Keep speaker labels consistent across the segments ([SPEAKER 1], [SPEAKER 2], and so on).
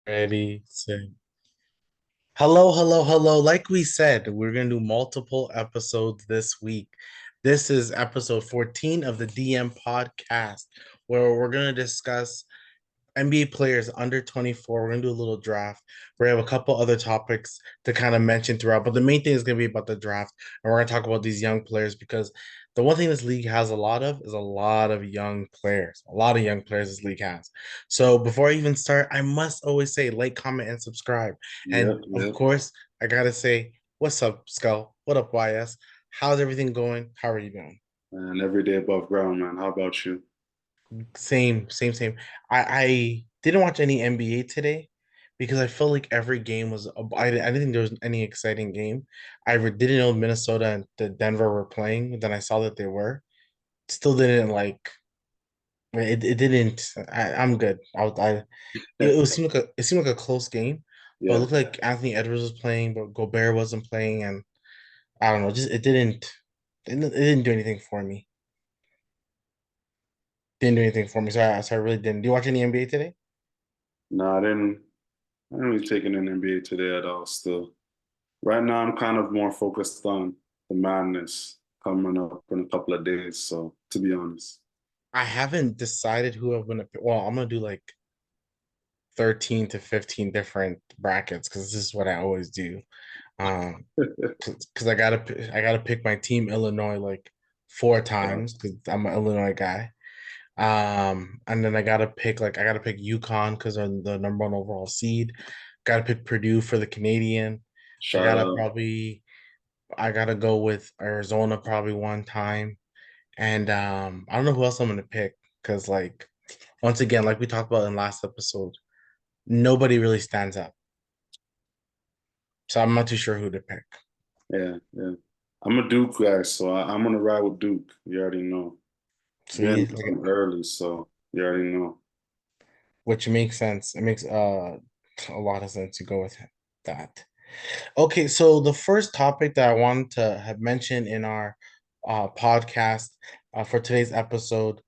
[SPEAKER 1] Ready, set. Hello, hello, hello. Like we said, we're going to do multiple episodes this week. This is episode 14 of the DM podcast, where we're going to discuss NBA players under 24. We're going to do a little draft. We have a couple other topics to kind of mention throughout, but the main thing is going to be about the draft. And we're going to talk about these young players because the one thing this league has a lot of is a lot of young players. A lot of young players this league has. So before I even start, I must always say like, comment, and subscribe.
[SPEAKER 2] Yep,
[SPEAKER 1] And of
[SPEAKER 2] yep.
[SPEAKER 1] course, I got to say, what's up, Skull? What up, YS? How's everything going? How are you doing?
[SPEAKER 2] And every day above ground, man. How about you?
[SPEAKER 1] Same, same, same. I didn't watch any NBA today because I felt like every game was. I didn't think there was any exciting game. Didn't know Minnesota and the Denver were playing. Then I saw that they were. Still didn't like. It didn't. I'm good. It seemed like a close game, but it
[SPEAKER 2] Yeah.
[SPEAKER 1] looked like Anthony Edwards was playing, but Gobert wasn't playing, and I don't know. Just it didn't. It didn't do anything for me. Didn't do anything for me. So I really didn't. Do you watch any NBA today?
[SPEAKER 2] No, I didn't really take in an NBA today at all still. Right now I'm kind of more focused on the madness coming up in a couple of days, so to be honest.
[SPEAKER 1] I haven't decided who I'm gonna pick. Well, I'm gonna do like 13 to 15 different brackets because this is what I always do. Um, because I gotta pick my team Illinois like four
[SPEAKER 2] Yeah.
[SPEAKER 1] times because I'm an Illinois guy. And then I gotta pick UConn because they're the number one overall seed. Gotta pick Purdue for the Canadian. I
[SPEAKER 2] Shout
[SPEAKER 1] gotta
[SPEAKER 2] out.
[SPEAKER 1] probably I gotta go with Arizona probably one time. And I don't know who else I'm gonna pick because like once again, like we talked about in last episode, nobody really stands up. So I'm not too sure who to pick.
[SPEAKER 2] Yeah, yeah. I'm a Duke guy, so I'm gonna ride with Duke. You already know.
[SPEAKER 1] So
[SPEAKER 2] Getting
[SPEAKER 1] you
[SPEAKER 2] them
[SPEAKER 1] like,
[SPEAKER 2] early, so you already know.
[SPEAKER 1] which makes sense. It makes a lot of sense to go with that. Okay, so the first topic that I wanted to have mentioned in our podcast for today's episode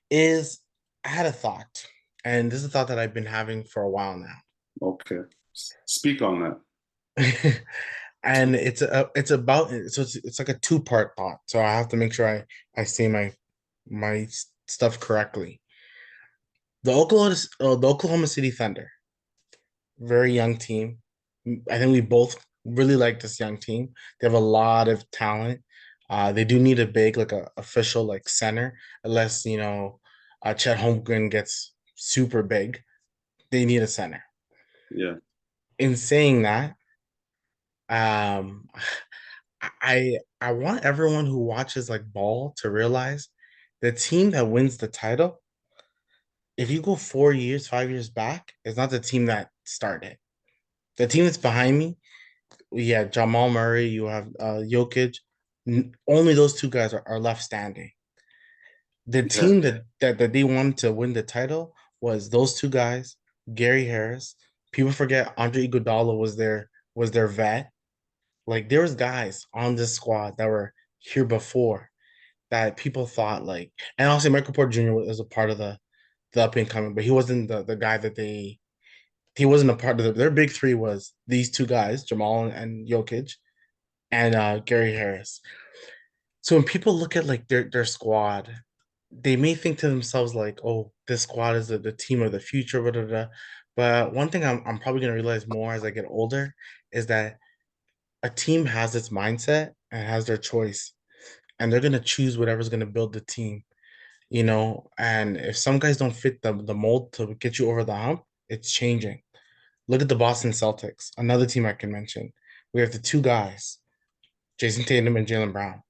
[SPEAKER 1] is I had a thought, and this is a thought that I've been having for a while now.
[SPEAKER 2] Okay. Speak on that.
[SPEAKER 1] And it's about it's like a two-part thought. So I have to make sure I say my stuff correctly. The Oklahoma City Thunder, very young team. I think we both really like this young team. They have a lot of talent. They do need a big, like a official, like center, unless Chet Holmgren gets super big. They need a center.
[SPEAKER 2] Yeah.
[SPEAKER 1] In saying that, um, I want everyone who watches like ball to realize the team that wins the title, if you go 4 years, 5 years back, it's not the team that started. The team that's behind me, yeah, Jamal Murray, you have Jokic. Only those two guys are left standing. The
[SPEAKER 2] Yeah.
[SPEAKER 1] team that they wanted to win the title was those two guys, Gary Harris. People forget Andre Iguodala was their vet. Like there was guys on this squad that were here before that people thought like, and also Michael Porter Jr. was a part of the up and coming, but he wasn't the guy that he wasn't a part of their big three was these two guys, Jamal and Jokic and Gary Harris. So when people look at like their squad, they may think to themselves like, "Oh, this squad is the team of the future." Blah, blah, blah. But one thing I'm probably gonna realize more as I get older is that a team has its mindset and has their choice, and they're gonna choose whatever's gonna build the team. And if some guys don't fit the mold to get you over the hump, it's changing. Look at the Boston Celtics, another team I can mention. We have the two guys, Jason Tatum and Jalen Brown.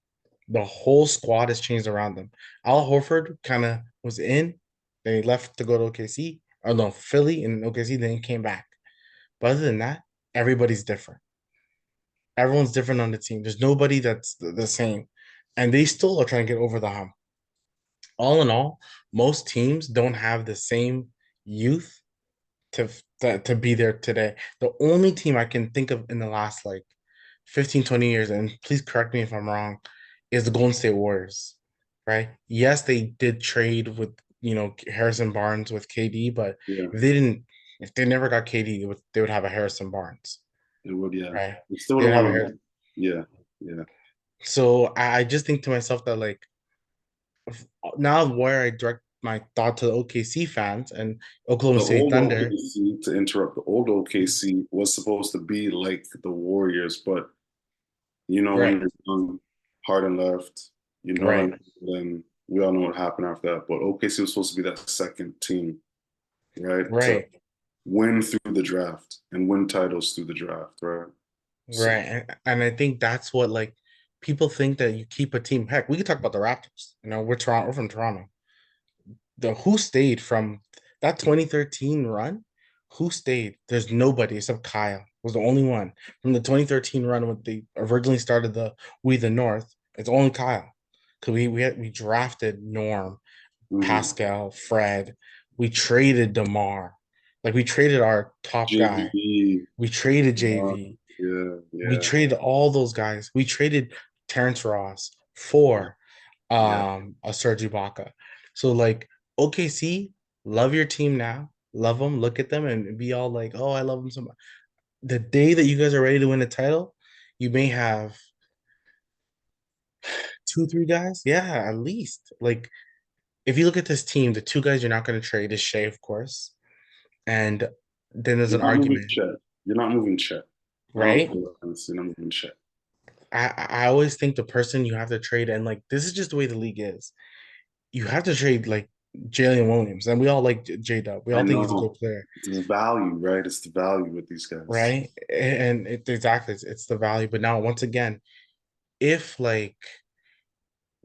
[SPEAKER 1] The whole squad has changed around them. Al Horford kind of was in, then he left to go to OKC, or no, Philly and OKC, then he came back. But other than that, everybody's different. Everyone's different on the team. There's nobody that's the same. And they still are trying to get over the hump. All in all, most teams don't have the same youth to be there today. The only team I can think of in the last like 15, 20 years, and please correct me if I'm wrong, is the Golden State Warriors, right? Yes, they did trade with, Harrison Barnes with KD, but
[SPEAKER 2] Yeah.
[SPEAKER 1] if they didn't. If they never got KD, they would have a Harrison Barnes,
[SPEAKER 2] It would, yeah.
[SPEAKER 1] right?
[SPEAKER 2] We still
[SPEAKER 1] They'd
[SPEAKER 2] don't
[SPEAKER 1] have a
[SPEAKER 2] want to.
[SPEAKER 1] Harrison.
[SPEAKER 2] Yeah, yeah.
[SPEAKER 1] So I just think to myself that like now where I direct my thought to the OKC fans and Oklahoma
[SPEAKER 2] The
[SPEAKER 1] City
[SPEAKER 2] old
[SPEAKER 1] Thunder,
[SPEAKER 2] OKC, to interrupt, the old OKC was supposed to be like the Warriors, but you know, when
[SPEAKER 1] right,
[SPEAKER 2] you're young, hard and left, you know what I
[SPEAKER 1] right,
[SPEAKER 2] mean? Then we all know what happened after that. But OKC was supposed to be that second team, right? To
[SPEAKER 1] right,
[SPEAKER 2] win through the draft and win titles through the draft, right?
[SPEAKER 1] right,
[SPEAKER 2] So
[SPEAKER 1] and I think that's what like people think that you keep a team. Heck, we could talk about the Raptors. We're Toronto. We're from Toronto. The who stayed from that 2013 run? Who stayed? There's nobody except Kyle was the only one from the 2013 run when they originally started the We the North. It's only Kyle because we drafted Norm,
[SPEAKER 2] mhm.
[SPEAKER 1] Pascal, Fred. We traded DeMar, like we traded our top guy.
[SPEAKER 2] JV,
[SPEAKER 1] We traded
[SPEAKER 2] uh,
[SPEAKER 1] JV.
[SPEAKER 2] yeah,
[SPEAKER 1] We
[SPEAKER 2] yeah,
[SPEAKER 1] traded all those guys. We traded Terrence Ross for
[SPEAKER 2] yeah.
[SPEAKER 1] a Serge Ibaka. So like OKC, love your team now, love them, look at them, and be all like, oh, I love them so much. The day that you guys are ready to win a title, you may have two, three guys. Yeah, at least. Like if you look at this team, the two guys you're not going to trade is Shea, of course, and then there's
[SPEAKER 2] You're
[SPEAKER 1] an
[SPEAKER 2] not moving
[SPEAKER 1] argument,
[SPEAKER 2] Chet. You're not moving Chet. I don't
[SPEAKER 1] right?
[SPEAKER 2] feel honestly, you're not moving Chet.
[SPEAKER 1] I always think the person you have to trade, and like this is just the way the league is. You have to trade like Jalen Williams, and we all like J Dub. We
[SPEAKER 2] I
[SPEAKER 1] all think he's a
[SPEAKER 2] know.
[SPEAKER 1] good player,
[SPEAKER 2] It's the value, right? It's the value with these guys.
[SPEAKER 1] right? And exactly it's the value. But now, once again, if like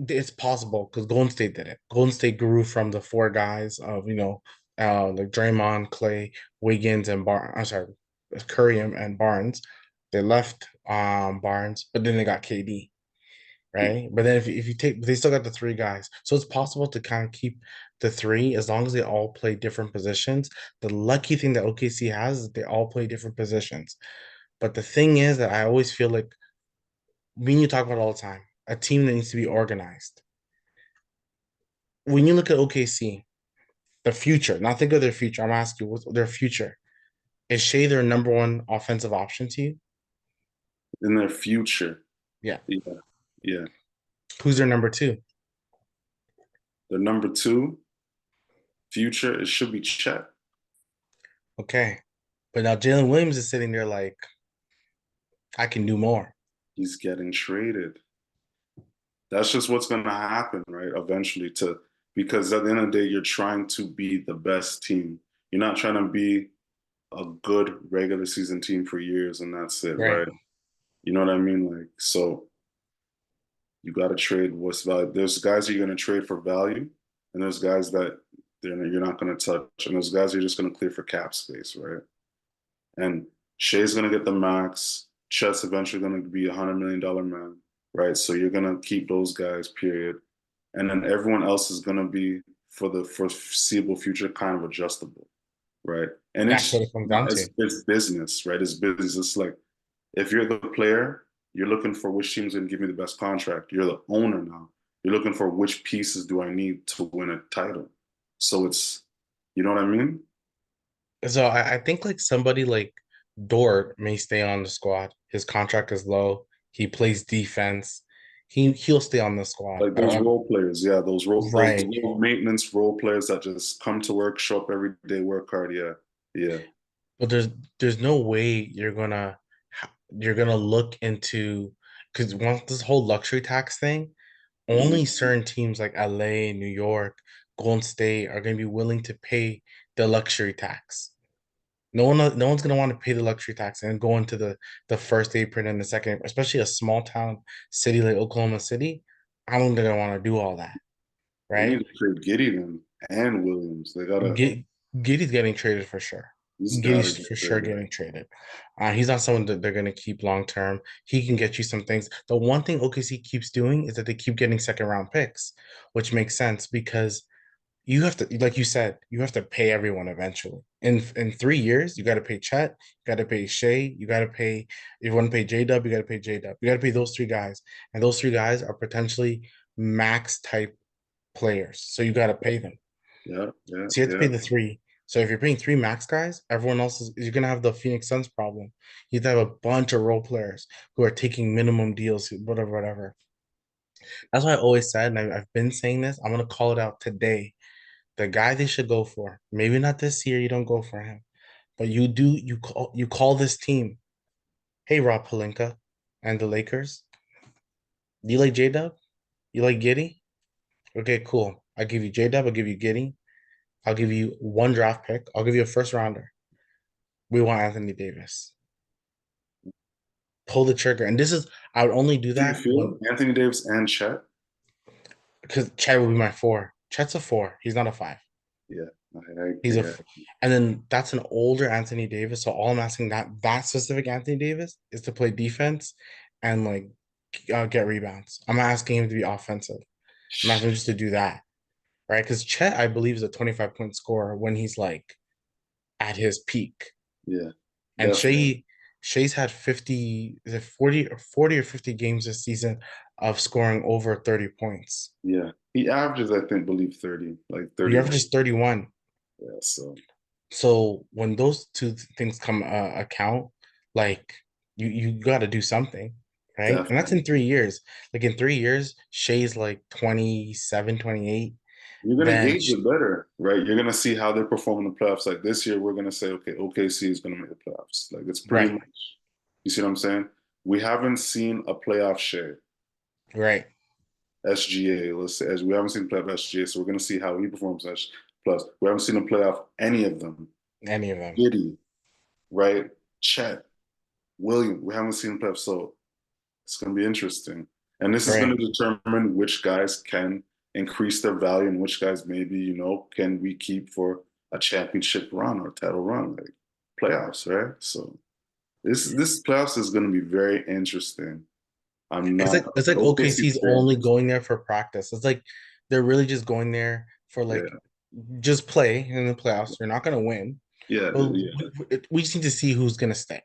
[SPEAKER 1] it's possible because Golden State did it. Golden State grew from the four guys of like Draymond, Clay, Wiggins, and I'm sorry, Curry and Barnes. They left Barnes, but then they got KD, right? But then if you take, they still got the three guys. So it's possible to kind of keep the three as long as they all play different positions. The lucky thing that OKC has is they all play different positions. But the thing is that I always feel like me and you talk about it all the time, a team that needs to be organized. When you look at OKC, the future, not think of their future. I'm asking you, what's their future? Is Shea their number one offensive option to you?
[SPEAKER 2] In their future.
[SPEAKER 1] Yeah.
[SPEAKER 2] Yeah. Yeah.
[SPEAKER 1] Who's their number two?
[SPEAKER 2] The number two future, it should be Chet.
[SPEAKER 1] Okay. But now Jalen Williams is sitting there like, I can do more.
[SPEAKER 2] He's getting traded. That's just what's going to happen, right? Eventually, to because at the end of the day, you're trying to be the best team. You're not trying to be a good regular season team for years and that's it,
[SPEAKER 1] Right.
[SPEAKER 2] right? You know what I mean? Like, so you got to trade what's value. There's guys you're going to trade for value, and there's guys that you're not going to touch, and there's guys you're just going to clear for cap space, right? And Shea's going to get the max. Chet's eventually going to be $100 million man, right? So you're going to keep those guys, period. And then everyone else is going to be for the foreseeable future kind of adjustable, right? And
[SPEAKER 1] That's what it comes down to.
[SPEAKER 2] it's business, right? It's business. It's like if you're the player, you're looking for which team's going to give me the best contract. You're the owner now. You're looking for which pieces do I need to win a title. So it's, you know what I mean?
[SPEAKER 1] So I think like somebody like Dort may stay on the squad. His contract is low. He plays defense. He'll stay on the squad.
[SPEAKER 2] Like those role players, yeah, those
[SPEAKER 1] Right.
[SPEAKER 2] low maintenance role players that just come to work, show up every day, work hard. Yeah, yeah.
[SPEAKER 1] But there's no way you're gonna look into because once this whole luxury tax thing, only
[SPEAKER 2] Mhm.
[SPEAKER 1] certain teams like LA, New York, Golden State are gonna be willing to pay the luxury tax. No one's gonna want to pay the luxury tax and go into the first apron and the second, especially a small town city like Oklahoma City. I don't think they're gonna want to do all that,
[SPEAKER 2] They need
[SPEAKER 1] right?
[SPEAKER 2] to trade Gideon and Williams. They gotta,
[SPEAKER 1] Get Giddy's getting traded for sure.
[SPEAKER 2] he's gotta
[SPEAKER 1] Giddy's
[SPEAKER 2] get
[SPEAKER 1] for sure
[SPEAKER 2] traded.
[SPEAKER 1] getting traded. He's not someone that they're gonna keep long term. He can get you some things. The one thing OKC keeps doing is that they keep getting second round picks, which makes sense because you have to, like you said, you have to pay everyone eventually. In 3 years, you got to pay Chet, you got to pay Shea, you got to pay. If you want to pay J Dub, you got to pay J Dub. You got to pay those three guys, and those three guys are potentially max type players. So you got to pay them.
[SPEAKER 2] Yeah, yeah,
[SPEAKER 1] So you have to pay
[SPEAKER 2] yeah.
[SPEAKER 1] the three. So if you're playing three max guys, everyone else is you're gonna have the Phoenix Suns problem. You have to have a bunch of role players who are taking minimum deals, whatever, whatever. That's why I always said, and I've been saying this, I'm gonna call it out today. The guy they should go for, maybe not this year, you don't go for him, but you call this team, hey Rob Pelinka and the Lakers. Do you like J Dub? You like Giddy? Okay, cool. I'll give you J Dub, I'll give you Giddy, I'll give you one draft pick, I'll give you a first rounder. We want Anthony Davis. Pull the trigger. And this is I would only do
[SPEAKER 2] Do you
[SPEAKER 1] that when
[SPEAKER 2] feel Anthony Davis and Chet?
[SPEAKER 1] because Chet would be my four. Chet's a four. He's not a five.
[SPEAKER 2] Yeah,
[SPEAKER 1] He's
[SPEAKER 2] I
[SPEAKER 1] a,
[SPEAKER 2] get
[SPEAKER 1] f- and then that's an older Anthony Davis. So all I'm asking that specific Anthony Davis is to play defense and like get rebounds. I'm not asking him to be offensive. I'm asking him just to do that, right? Because Chet, I believe, is a 25-point scorer when he's like at his peak.
[SPEAKER 2] yeah,
[SPEAKER 1] And
[SPEAKER 2] definitely.
[SPEAKER 1] Shea's had 50, is it 40 or 50 games this season of scoring over 30 points.
[SPEAKER 2] Yeah, he averages, I think, believe 30, like
[SPEAKER 1] He
[SPEAKER 2] 31.
[SPEAKER 1] averages 31.
[SPEAKER 2] Yeah, so
[SPEAKER 1] So when those two things come account, like you got to do something, right? And that's
[SPEAKER 2] definitely.
[SPEAKER 1] in 3 years. Like in 3 years, Shea's like 27, 28.
[SPEAKER 2] You're gonna
[SPEAKER 1] Then
[SPEAKER 2] gauge it better, right? You're gonna see how they perform in the playoffs. Like this year, we're gonna say, okay, OKC is gonna make the playoffs. Like it's pretty
[SPEAKER 1] right,
[SPEAKER 2] much, you see what I'm saying? We haven't seen a playoff share,
[SPEAKER 1] right,
[SPEAKER 2] SGA, let's say, as we haven't seen playoff SGA, so we're gonna see how he performs as plus. We haven't seen a playoff any of them.
[SPEAKER 1] any of them.
[SPEAKER 2] Giddy, right? Chet, William, we haven't seen playoffs, so it's gonna be interesting. And this is gonna
[SPEAKER 1] Right.
[SPEAKER 2] determine which guys can increase their value and which guys maybe, can we keep for a championship run or title run, like playoffs, right? So this playoffs is gonna be very interesting. I'm
[SPEAKER 1] It's
[SPEAKER 2] not
[SPEAKER 1] like it's like
[SPEAKER 2] OKC is
[SPEAKER 1] OKC's
[SPEAKER 2] very
[SPEAKER 1] only
[SPEAKER 2] interesting.
[SPEAKER 1] going there for practice. It's like they're really just going there for like
[SPEAKER 2] Yeah.
[SPEAKER 1] just play in the playoffs. You're not gonna win,
[SPEAKER 2] Yeah,
[SPEAKER 1] but
[SPEAKER 2] yeah.
[SPEAKER 1] we just need to see who's gonna stick.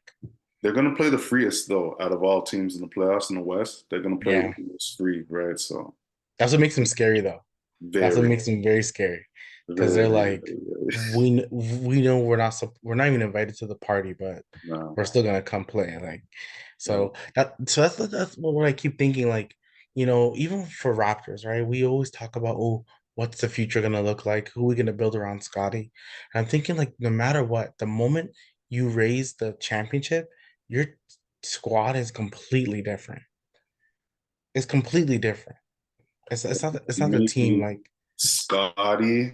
[SPEAKER 2] They're gonna play the freest though, out of all teams in the playoffs in the West. They're gonna play
[SPEAKER 1] Yeah,
[SPEAKER 2] the most free, right? So
[SPEAKER 1] that's what makes them scary, though. That's what
[SPEAKER 2] very,
[SPEAKER 1] makes them very scary because they're
[SPEAKER 2] very,
[SPEAKER 1] like,
[SPEAKER 2] very.
[SPEAKER 1] we know we're not even invited to the party, but
[SPEAKER 2] No.
[SPEAKER 1] we're still gonna come play. Like,
[SPEAKER 2] Yeah.
[SPEAKER 1] that's what I keep thinking. Like, even for Raptors, right? We always talk about, oh, what's the future gonna look like? Who are we gonna build around Scotty? And I'm thinking like, no matter what, the moment you raise the championship, your squad is completely different. It's completely different. It's not the team
[SPEAKER 2] Maybe
[SPEAKER 1] like
[SPEAKER 2] Scotty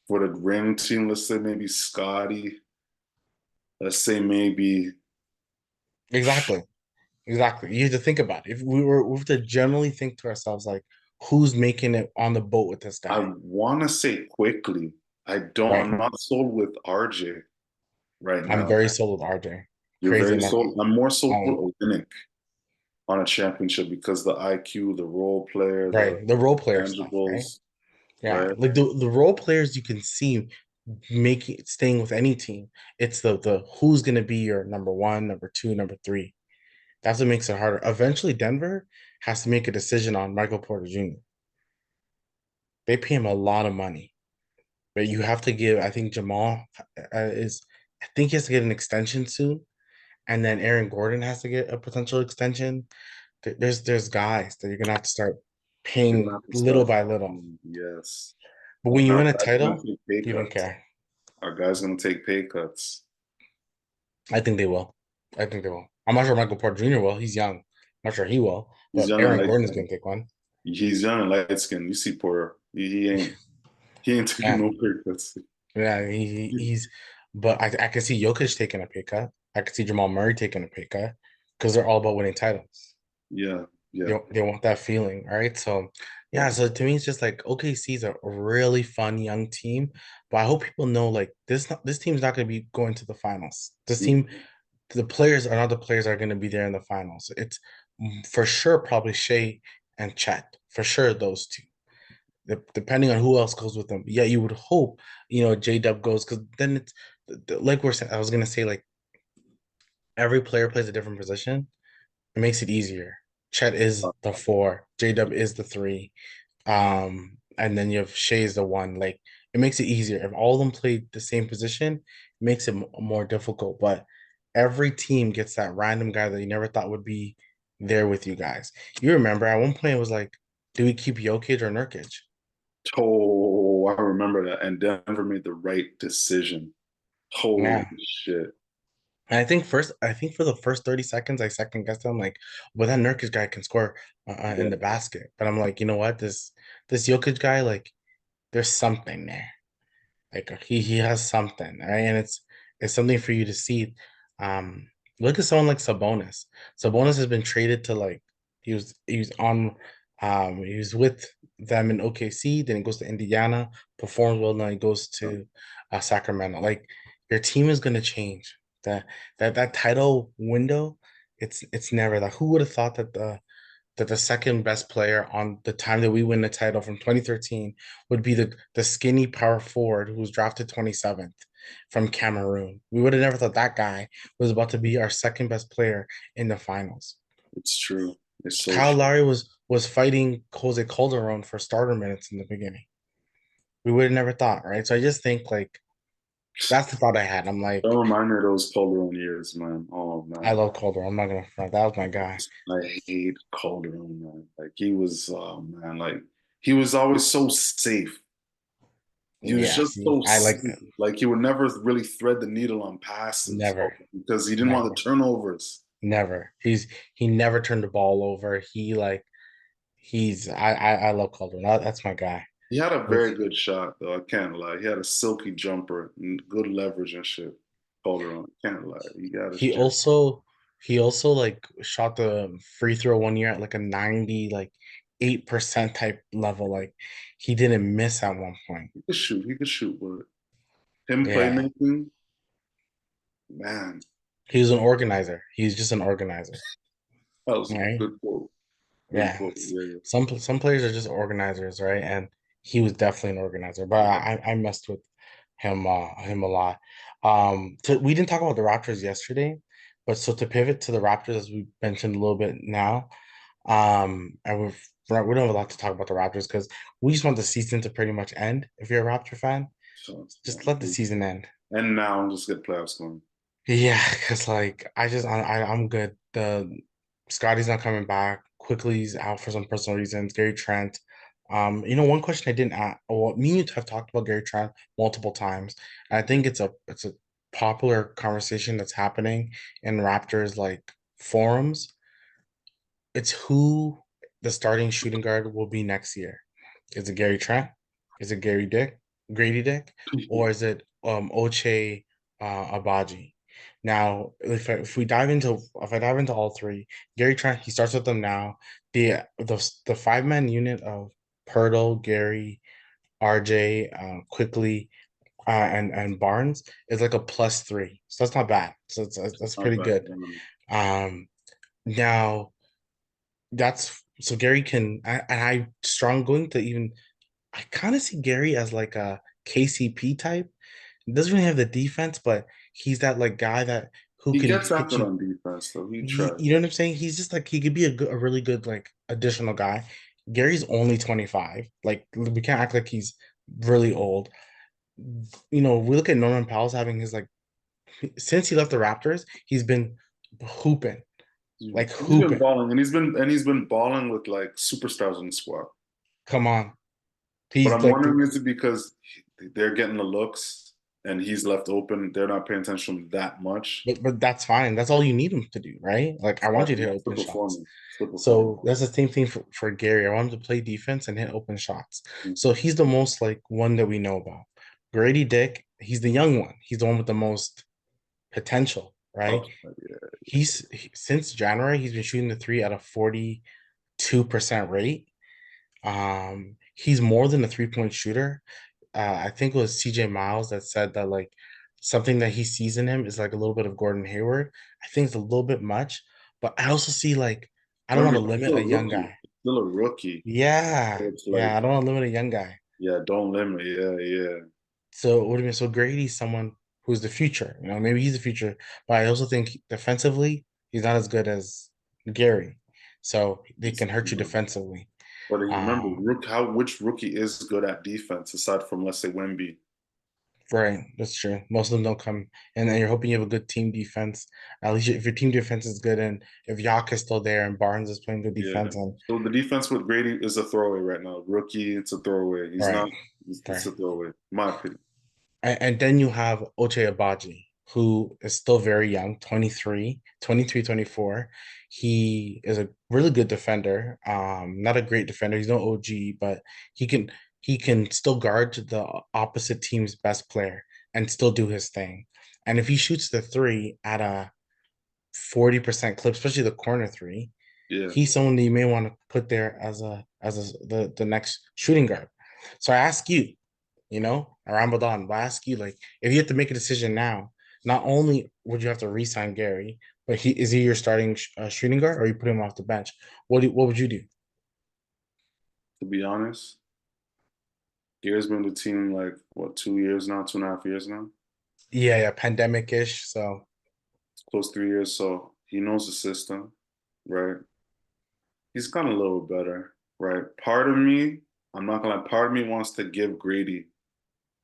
[SPEAKER 2] for the ring team. Let's say maybe Scotty. Let's say maybe
[SPEAKER 1] exactly. Exactly. You have to think about it. If we have to generally think to ourselves like, who's making it on the boat with this
[SPEAKER 2] I
[SPEAKER 1] guy,
[SPEAKER 2] want to say quickly. I don't.
[SPEAKER 1] right?
[SPEAKER 2] I'm not sold with RJ right
[SPEAKER 1] I'm
[SPEAKER 2] now.
[SPEAKER 1] very sold with RJ.
[SPEAKER 2] You're
[SPEAKER 1] Crazy
[SPEAKER 2] very
[SPEAKER 1] enough.
[SPEAKER 2] sold. I'm more sold with
[SPEAKER 1] Um,
[SPEAKER 2] Olynyk on a championship because the IQ, the role player, the
[SPEAKER 1] right. The role player stuff, right?
[SPEAKER 2] tangibles,
[SPEAKER 1] Yeah.
[SPEAKER 2] right?
[SPEAKER 1] Like the role players you can see making staying with any team. It's the who's gonna be your number one, number two, number three. That's what makes it harder. Eventually, Denver has to make a decision on Michael Porter Jr. They pay him a lot of money. But you have to give. I think Jamal is. I think he has to get an extension soon, and then Aaron Gordon has to get a potential extension. There's guys that you're gonna have to start
[SPEAKER 2] They're gonna
[SPEAKER 1] paying
[SPEAKER 2] have to
[SPEAKER 1] little
[SPEAKER 2] start
[SPEAKER 1] by little.
[SPEAKER 2] fighting. Yes.
[SPEAKER 1] But when
[SPEAKER 2] And
[SPEAKER 1] you
[SPEAKER 2] our
[SPEAKER 1] win a
[SPEAKER 2] guys are gonna
[SPEAKER 1] title,
[SPEAKER 2] take pay
[SPEAKER 1] you don't
[SPEAKER 2] cuts.
[SPEAKER 1] care.
[SPEAKER 2] Our guys gonna take pay cuts.
[SPEAKER 1] I think they will. I think they will. I'm not sure Michael Porter Jr. will. He's young. I'm not sure he will.
[SPEAKER 2] He's
[SPEAKER 1] But
[SPEAKER 2] young and
[SPEAKER 1] Aaron
[SPEAKER 2] light
[SPEAKER 1] Gordon is gonna
[SPEAKER 2] skinned.
[SPEAKER 1] take one.
[SPEAKER 2] He's young and light skinned. You see Porter. He ain't taking
[SPEAKER 1] Yeah,
[SPEAKER 2] no pay cuts.
[SPEAKER 1] yeah. He's. But I can see Jokic taking a pay cut. I could see Jamal Murray taking a pay cut because they're all about winning titles.
[SPEAKER 2] Yeah, yeah.
[SPEAKER 1] They want that feeling, right? So yeah, so to me it's just like OKC is a really fun young team, but I hope people know like this team's not going to be going to the finals. This team, the players are not the players that are going to be there in the finals. It's for sure probably Shea and Chet, for sure those two. Depending on who else goes with them. Yeah, you would hope, J Dub goes because then it's like we're saying, I was gonna say like every player plays a different position. It makes it easier. Chet is the four, J Dub is the three, and then you have Shea is the one. Like it makes it easier. If all of them play the same position, it makes it more difficult. But every team gets that random guy that you never thought would be there with you guys. You remember at one point it was like, do we keep Jokic or Nurkic?
[SPEAKER 2] Oh, I remember that. And Denver made the right decision. Holy
[SPEAKER 1] Yeah.
[SPEAKER 2] shit.
[SPEAKER 1] And I think for the first 30 seconds, I second guessed him like, well, that Nurkic guy can score in
[SPEAKER 2] Yeah,
[SPEAKER 1] the basket. But I'm like, you know what? This Jokic guy, like, there's something there. Like he has something, right? And it's something for you to see. Um, Look at someone like Sabonis. Sabonis has been traded to like he was on he was with them in OKC, then he goes to Indiana, performs well, now he goes to Sacramento. Like your team is gonna change. That title window, it's never that. Who would have thought that the second best player on the time that we win the title from 2013 would be the skinny power forward who was drafted 27th from Cameroon. We would have never thought that guy was about to be our second best player in the finals.
[SPEAKER 2] it's true. It's so
[SPEAKER 1] Kyle
[SPEAKER 2] true.
[SPEAKER 1] Lowry was fighting Jose Calderon for starter minutes in the beginning. We would have never thought, right? So I just think like that's the thought I had. I'm like,
[SPEAKER 2] Don't remind me of those Calderon years, man. Oh
[SPEAKER 1] I
[SPEAKER 2] man.
[SPEAKER 1] love Calderon. I'm not gonna front. That was my guy.
[SPEAKER 2] I hate Calderon, man. Like he was, oh man, like he was always so safe. He was
[SPEAKER 1] Yeah,
[SPEAKER 2] just
[SPEAKER 1] see,
[SPEAKER 2] so
[SPEAKER 1] I like
[SPEAKER 2] safe. Like he would never really thread the needle on passes
[SPEAKER 1] never,
[SPEAKER 2] because he didn't want
[SPEAKER 1] never.
[SPEAKER 2] the turnovers.
[SPEAKER 1] Never. He never turned the ball over. He like he's I love Calderon. That's my guy.
[SPEAKER 2] He had a
[SPEAKER 1] It's-
[SPEAKER 2] very good shot, though. I can't lie. He had a silky jumper and good leverage and shit. Calderon, I can't lie. He got his
[SPEAKER 1] He
[SPEAKER 2] chance.
[SPEAKER 1] also he also like shot the free throw one year at like a 90 like 8% type level. Like he didn't miss at one point.
[SPEAKER 2] He could shoot. He could shoot, but him
[SPEAKER 1] Yeah.
[SPEAKER 2] playmaking, man,
[SPEAKER 1] He was an organizer. He's just an organizer.
[SPEAKER 2] that was a
[SPEAKER 1] Right?
[SPEAKER 2] good quote. Good
[SPEAKER 1] Yeah.
[SPEAKER 2] quote. Yeah,
[SPEAKER 1] Some players are just organizers, right? And he was definitely an organizer. But I messed with him a lot. We didn't talk about the Raptors yesterday, but so to pivot to the Raptors as we mentioned a little bit now, and we don't have a lot to talk about the Raptors because we just want the season to pretty much end. If you're a Raptor fan,
[SPEAKER 2] so,
[SPEAKER 1] just let the
[SPEAKER 2] yeah.
[SPEAKER 1] season end.
[SPEAKER 2] And now just get playoffs going.
[SPEAKER 1] Yeah, because like I'm good. The Scotty's not coming back. Quickly's out for some personal reasons. Gary Trent. One question I didn't ask. Well, me and you have talked about Gary Trent multiple times. I think it's a popular conversation that's happening in Raptors like forums. It's who the starting shooting guard will be next year. Is it Gary Trent? Is it Grady Dick, or is it Oche Abaji? Now, if I dive into all three, Gary Trent, he starts with them now. The 5-man unit of Pirtle, Gary, RJ, quickly, and Barnes is like a +3. So that's not bad. So that's
[SPEAKER 2] Not
[SPEAKER 1] pretty
[SPEAKER 2] bad.
[SPEAKER 1] good. Um, Now that's so Gary can and I strong going to even I kind of see Gary as like a KCP type. He doesn't really have the defense, but he's that like guy that who
[SPEAKER 2] He
[SPEAKER 1] can
[SPEAKER 2] gets
[SPEAKER 1] hit
[SPEAKER 2] after
[SPEAKER 1] you.
[SPEAKER 2] on defense, though. He tries.
[SPEAKER 1] You know what I'm saying? He's just like he could be a really good like additional guy. Gary's only 25. Like we can't act like he's really old. We look at Norman Powell's having his like since he left the Raptors, he's been hooping, like
[SPEAKER 2] He's been
[SPEAKER 1] hooping.
[SPEAKER 2] balling, and he's been balling with like superstars in the squad.
[SPEAKER 1] Come on.
[SPEAKER 2] But
[SPEAKER 1] He's
[SPEAKER 2] I'm
[SPEAKER 1] like
[SPEAKER 2] wondering, is it because they're getting the looks and he's left open? They're not paying attention that much.
[SPEAKER 1] but that's fine. That's all you need him to do, right? Like I want you to hit
[SPEAKER 2] Still
[SPEAKER 1] open shots.
[SPEAKER 2] performing. Still performing.
[SPEAKER 1] So that's the same thing for Gary. I want him to play defense and hit open shots. So he's the most like one that we know about. Grady Dick, he's the young one. He's the one with the most potential, right?
[SPEAKER 2] Upside, yeah.
[SPEAKER 1] Since January, he's been shooting the three at a 42% rate. He's more than a 3-point shooter. I think it was CJ Miles that said that like something that he sees in him is like a little bit of Gordon Hayward. I think it's a little bit much, but I also see like I don't want to
[SPEAKER 2] Remember,
[SPEAKER 1] limit a young guy.
[SPEAKER 2] still a rookie.
[SPEAKER 1] Yeah,
[SPEAKER 2] It's
[SPEAKER 1] yeah,
[SPEAKER 2] like,
[SPEAKER 1] I don't want to limit a young guy.
[SPEAKER 2] yeah, don't limit. Yeah, yeah.
[SPEAKER 1] So what do you mean? So Grady's someone who's the future. Maybe he's the future, but I also think defensively he's not as good as Gary. So they
[SPEAKER 2] It's,
[SPEAKER 1] can hurt you defensively.
[SPEAKER 2] But remember,
[SPEAKER 1] Um,
[SPEAKER 2] which rookie is good at defense aside from, let's say, Wemby?
[SPEAKER 1] right, that's true. Most of them don't come, and then you're hoping you have a good team defense. At least if your team defense is good, and if Yak is still there and Barnes is playing good
[SPEAKER 2] Yeah.
[SPEAKER 1] defense, and
[SPEAKER 2] So the defense with Grady is a throwaway right now. Rookie, it's a throwaway. He's
[SPEAKER 1] right,
[SPEAKER 2] not. It's
[SPEAKER 1] right.
[SPEAKER 2] a throwaway, in my opinion.
[SPEAKER 1] And then you have Ochai Agbaji, who is still very young, 23, 24. He is a really good defender. Not a great defender. He's no OG, but he can he can still guard the opposite team's best player and still do his thing. And if he shoots the three at a 40% clip, especially the corner three,
[SPEAKER 2] Yeah.
[SPEAKER 1] he's someone that you may want to put there as the next shooting guard. So I ask you, Ramadan, but I ask you, like, if you have to make a decision now, not only would you have to re-sign Gary, but is he your starting shooting guard, or you put him off the bench? What would you do?
[SPEAKER 2] To be honest, Gary's been with the team like what 2 years now, 2.5 years now,
[SPEAKER 1] Yeah, yeah, pandemic-ish. So
[SPEAKER 2] close 3 years. So he knows the system, right? He's gotten a little better, right? Part of me, I'm not gonna lie, part of me wants to give Grady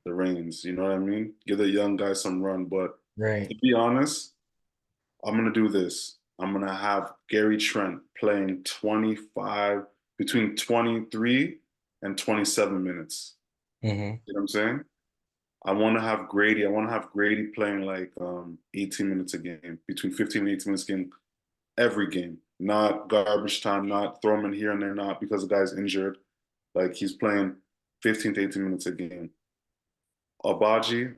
[SPEAKER 2] the reins. You know what I mean? Give the young guy some run. But
[SPEAKER 1] right.
[SPEAKER 2] to be honest, I'm gonna do this. I'm gonna have Gary Trent playing 25 between 23 and 27 minutes.
[SPEAKER 1] Hmm.
[SPEAKER 2] You know what I'm saying? I want to have Grady playing like 18 minutes a game, between 15 and 18 minutes a game, every game. Not garbage time, not throw him in here and there, not because the guy's injured. Like he's playing 15 to 18 minutes a game. Abaji,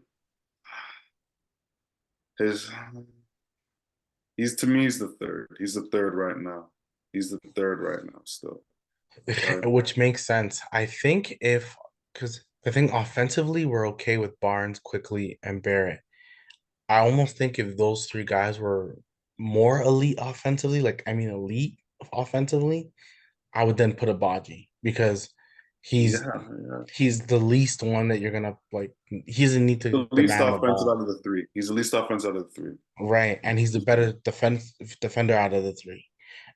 [SPEAKER 2] his he's to me he's the third. He's the third right now. He's the third right now still. Right?
[SPEAKER 1] Which makes sense. I think if because I think offensively we're okay with Barnes, Quickly, and Barrett. I almost think if those three guys were more elite offensively, like I mean elite offensively, I would then put a Baji because
[SPEAKER 2] Yeah,
[SPEAKER 1] he's
[SPEAKER 2] yeah.
[SPEAKER 1] he's the least one that you're gonna like. He doesn't need to
[SPEAKER 2] The least
[SPEAKER 1] demand the
[SPEAKER 2] offensive
[SPEAKER 1] ball,
[SPEAKER 2] out of the three. He's the least offensive out of the three.
[SPEAKER 1] right? And he's the better defender out of the three.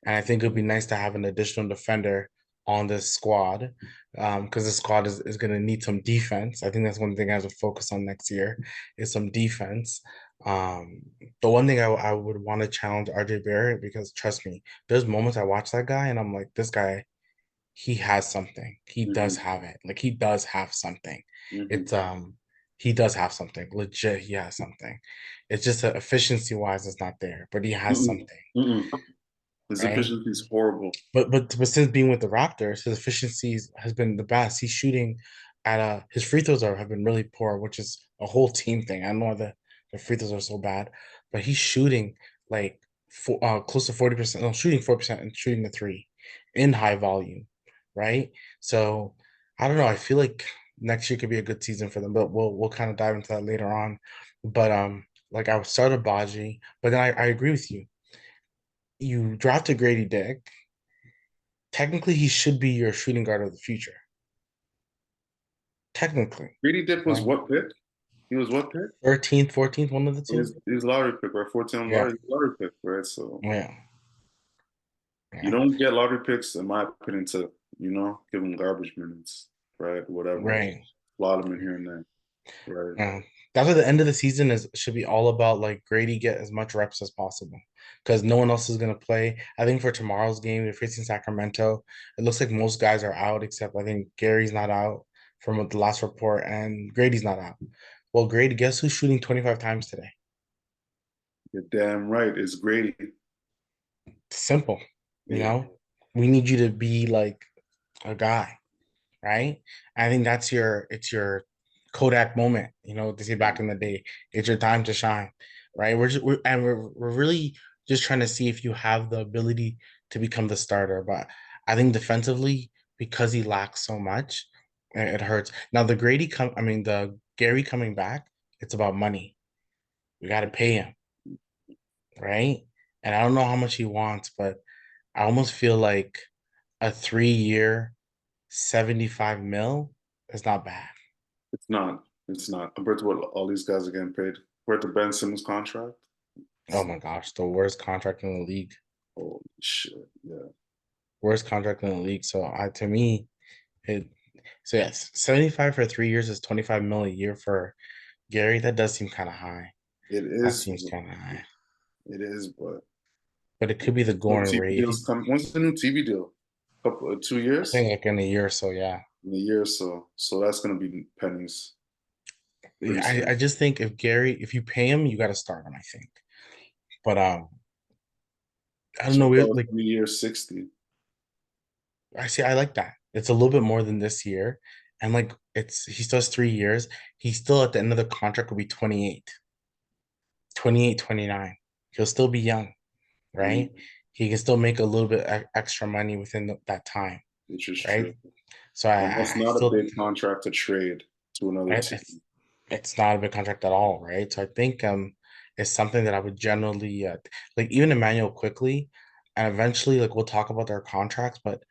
[SPEAKER 1] And I think it'd be nice to have an additional defender on this squad, because the squad is going to need some defense. I think that's one thing I have to focus on next year is some defense. Um, the one thing I would want to challenge RJ Barrett, because trust me, there's moments I watch that guy and I'm like, this guy, he has something. He does
[SPEAKER 2] Mm-hmm.
[SPEAKER 1] have it. Like he does have something.
[SPEAKER 2] Mm-hmm.
[SPEAKER 1] It's he does have something. Legit, he has something. It's just that efficiency wise, it's not there, but he has
[SPEAKER 2] Mm-mm.
[SPEAKER 1] something,
[SPEAKER 2] Mm-mm. His
[SPEAKER 1] right?
[SPEAKER 2] efficiency is horrible.
[SPEAKER 1] But since being with the Raptors, his efficiencies has been the best. He's shooting at his free throws have been really poor, which is a whole team thing. I know that the free throws are so bad, but he's shooting like close to 40%, no, shooting 4% and shooting the three in high volume, right? So I don't know. I feel like next year could be a good season for them, but we'll kind of dive into that later on. But like I started Baji, but then I agree with you. You drafted Grady Dick. Technically he should be your shooting guard of the future. Technically,
[SPEAKER 2] Grady Dick was
[SPEAKER 1] right?
[SPEAKER 2] what pick? He was what pick?
[SPEAKER 1] 13th, 14th, one of the two.
[SPEAKER 2] He's lottery pick, right? 14
[SPEAKER 1] Yeah,
[SPEAKER 2] lottery pick, right? So
[SPEAKER 1] yeah,
[SPEAKER 2] you
[SPEAKER 1] yeah.
[SPEAKER 2] don't get lottery picks, in my opinion, to, give them garbage minutes, right? Whatever.
[SPEAKER 1] Right.
[SPEAKER 2] Slot them in here and there, right?
[SPEAKER 1] Yeah. That's why the end of the season is should be all about like Grady get as much reps as possible because no one else is gonna play. I think for tomorrow's game, they're facing Sacramento. It looks like most guys are out except I think Gary's not out from the last report and Grady's not out. Well, Grady, guess who's shooting 25 times today?
[SPEAKER 2] You're damn right. It's Grady.
[SPEAKER 1] Simple, you
[SPEAKER 2] Yeah.
[SPEAKER 1] know. We need you to be like a guy, right? I think it's your Kodak moment, to say back in the day. It's your time to shine, right? We're really just trying to see if you have the ability to become the starter. But I think defensively, because he lacks so much, it hurts. Now the Gary coming back, it's about money. We got to pay him, right? And I don't know how much he wants, but I almost feel like a 3 year 75 mil is not bad.
[SPEAKER 2] It's not. It's not. Compared to what all these guys are getting paid. Compared to Ben Simmons' contract.
[SPEAKER 1] Oh
[SPEAKER 2] It's
[SPEAKER 1] my gosh, the worst contract in the league.
[SPEAKER 2] holy shit. Yeah.
[SPEAKER 1] worst contract in the league. So to me, it so yes, 75 for 3 years is 25 mil a year for Gary. That does seem kind of high.
[SPEAKER 2] It
[SPEAKER 1] That
[SPEAKER 2] is,
[SPEAKER 1] seems kind of high.
[SPEAKER 2] but
[SPEAKER 1] But it could be the
[SPEAKER 2] no
[SPEAKER 1] going
[SPEAKER 2] TV
[SPEAKER 1] rate. If he,
[SPEAKER 2] deals come. When's the new TV deal? Couple 2 years?
[SPEAKER 1] I think like in a year or so, yeah.
[SPEAKER 2] In a year or so. So that's gonna be pennies pretty
[SPEAKER 1] I,
[SPEAKER 2] soon.
[SPEAKER 1] I just think if you pay him, you got to start him, I think. But I don't
[SPEAKER 2] So
[SPEAKER 1] know.
[SPEAKER 2] that
[SPEAKER 1] We
[SPEAKER 2] was
[SPEAKER 1] like
[SPEAKER 2] 3 years, 60.
[SPEAKER 1] I see. I like that. It's a little bit more than this year, and like he still has 3 years. He's still at the end of the contract will be 28, 28, 29. He'll still be young,
[SPEAKER 2] Mm,
[SPEAKER 1] right? He can still make a little bit extra money within that time,
[SPEAKER 2] which is
[SPEAKER 1] right?
[SPEAKER 2] true.
[SPEAKER 1] So I,
[SPEAKER 2] And that's
[SPEAKER 1] I I
[SPEAKER 2] not a
[SPEAKER 1] still
[SPEAKER 2] big contract to trade to another
[SPEAKER 1] it's
[SPEAKER 2] team.
[SPEAKER 1] it's not a big contract at all, right? So I think it's something that I would generally like even Emmanuel quickly, and eventually like we'll talk about their contracts, but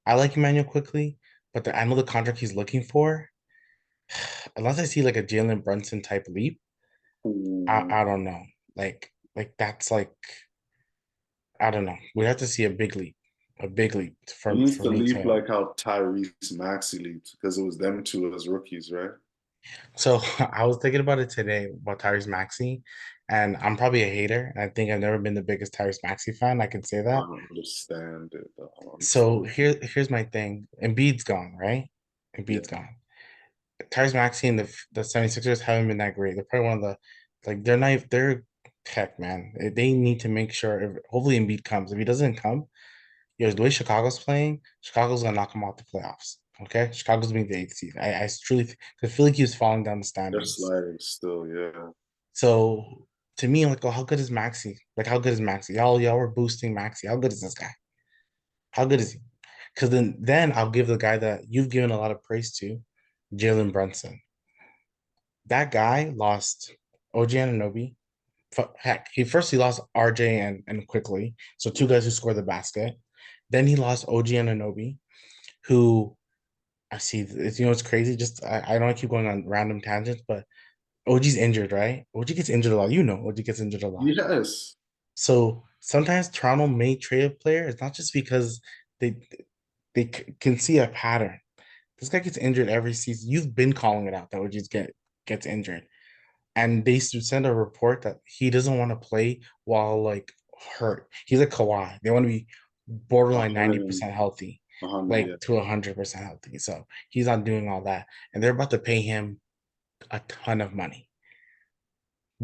[SPEAKER 1] I like Emmanuel quickly, but I know the contract he's looking for. Unless I see like a Jalen Brunson type leap,
[SPEAKER 2] Ooh.
[SPEAKER 1] I don't know. Like that's like I don't know. We have to see a big leap
[SPEAKER 2] He
[SPEAKER 1] for
[SPEAKER 2] needs to
[SPEAKER 1] me
[SPEAKER 2] leap
[SPEAKER 1] to.
[SPEAKER 2] like how Tyrese Maxey leaped because it was them two as rookies, right?
[SPEAKER 1] So I was thinking about it today about Tyrese Maxey, and I'm probably a hater. I think I've never been the biggest Tyrese Maxey fan. I can say
[SPEAKER 2] I
[SPEAKER 1] that.
[SPEAKER 2] don't understand it. I don't
[SPEAKER 1] So
[SPEAKER 2] understand.
[SPEAKER 1] here's my thing. Embiid's gone, right?
[SPEAKER 2] Yeah.
[SPEAKER 1] Embiid's gone. Tyrese Maxey and the 76ers haven't been that great. They're probably one of the like they're heck, man. They need to make sure hopefully Embiid comes. If he doesn't come, the way Chicago's playing, Chicago's gonna knock them out the playoffs. Okay, Chicago's being the eighth seed. I truly I feel like he was falling down the
[SPEAKER 2] They're
[SPEAKER 1] standings.
[SPEAKER 2] sliding still, yeah.
[SPEAKER 1] So to me, I'm like, oh, how good is Maxi? Like, how good is Maxi? Y'all were boosting Maxi. How good is this guy? How good is he? Because then I'll give the guy that you've given a lot of praise to, Jalen Brunson. That guy lost OG Anunoby. Heck, he lost RJ and quickly. So two guys who scored the basket. Then he lost OG Anunoby, who I see. It's crazy. Just I don't keep going on random tangents, but OG's injured, right? OG gets injured a lot. OG gets injured a lot.
[SPEAKER 2] Yes.
[SPEAKER 1] So sometimes Toronto may trade a player. It's not just because they can see a pattern. This guy gets injured every season. You've been calling it out that OG gets injured, and they send a report that he doesn't want to play while like hurt. He's like Kawhi. They want to be
[SPEAKER 2] A
[SPEAKER 1] borderline ninety
[SPEAKER 2] hundred and
[SPEAKER 1] percent healthy,
[SPEAKER 2] 100, yeah.
[SPEAKER 1] like to 100% healthy. So he's not doing all that, and they're about to pay him a ton of money.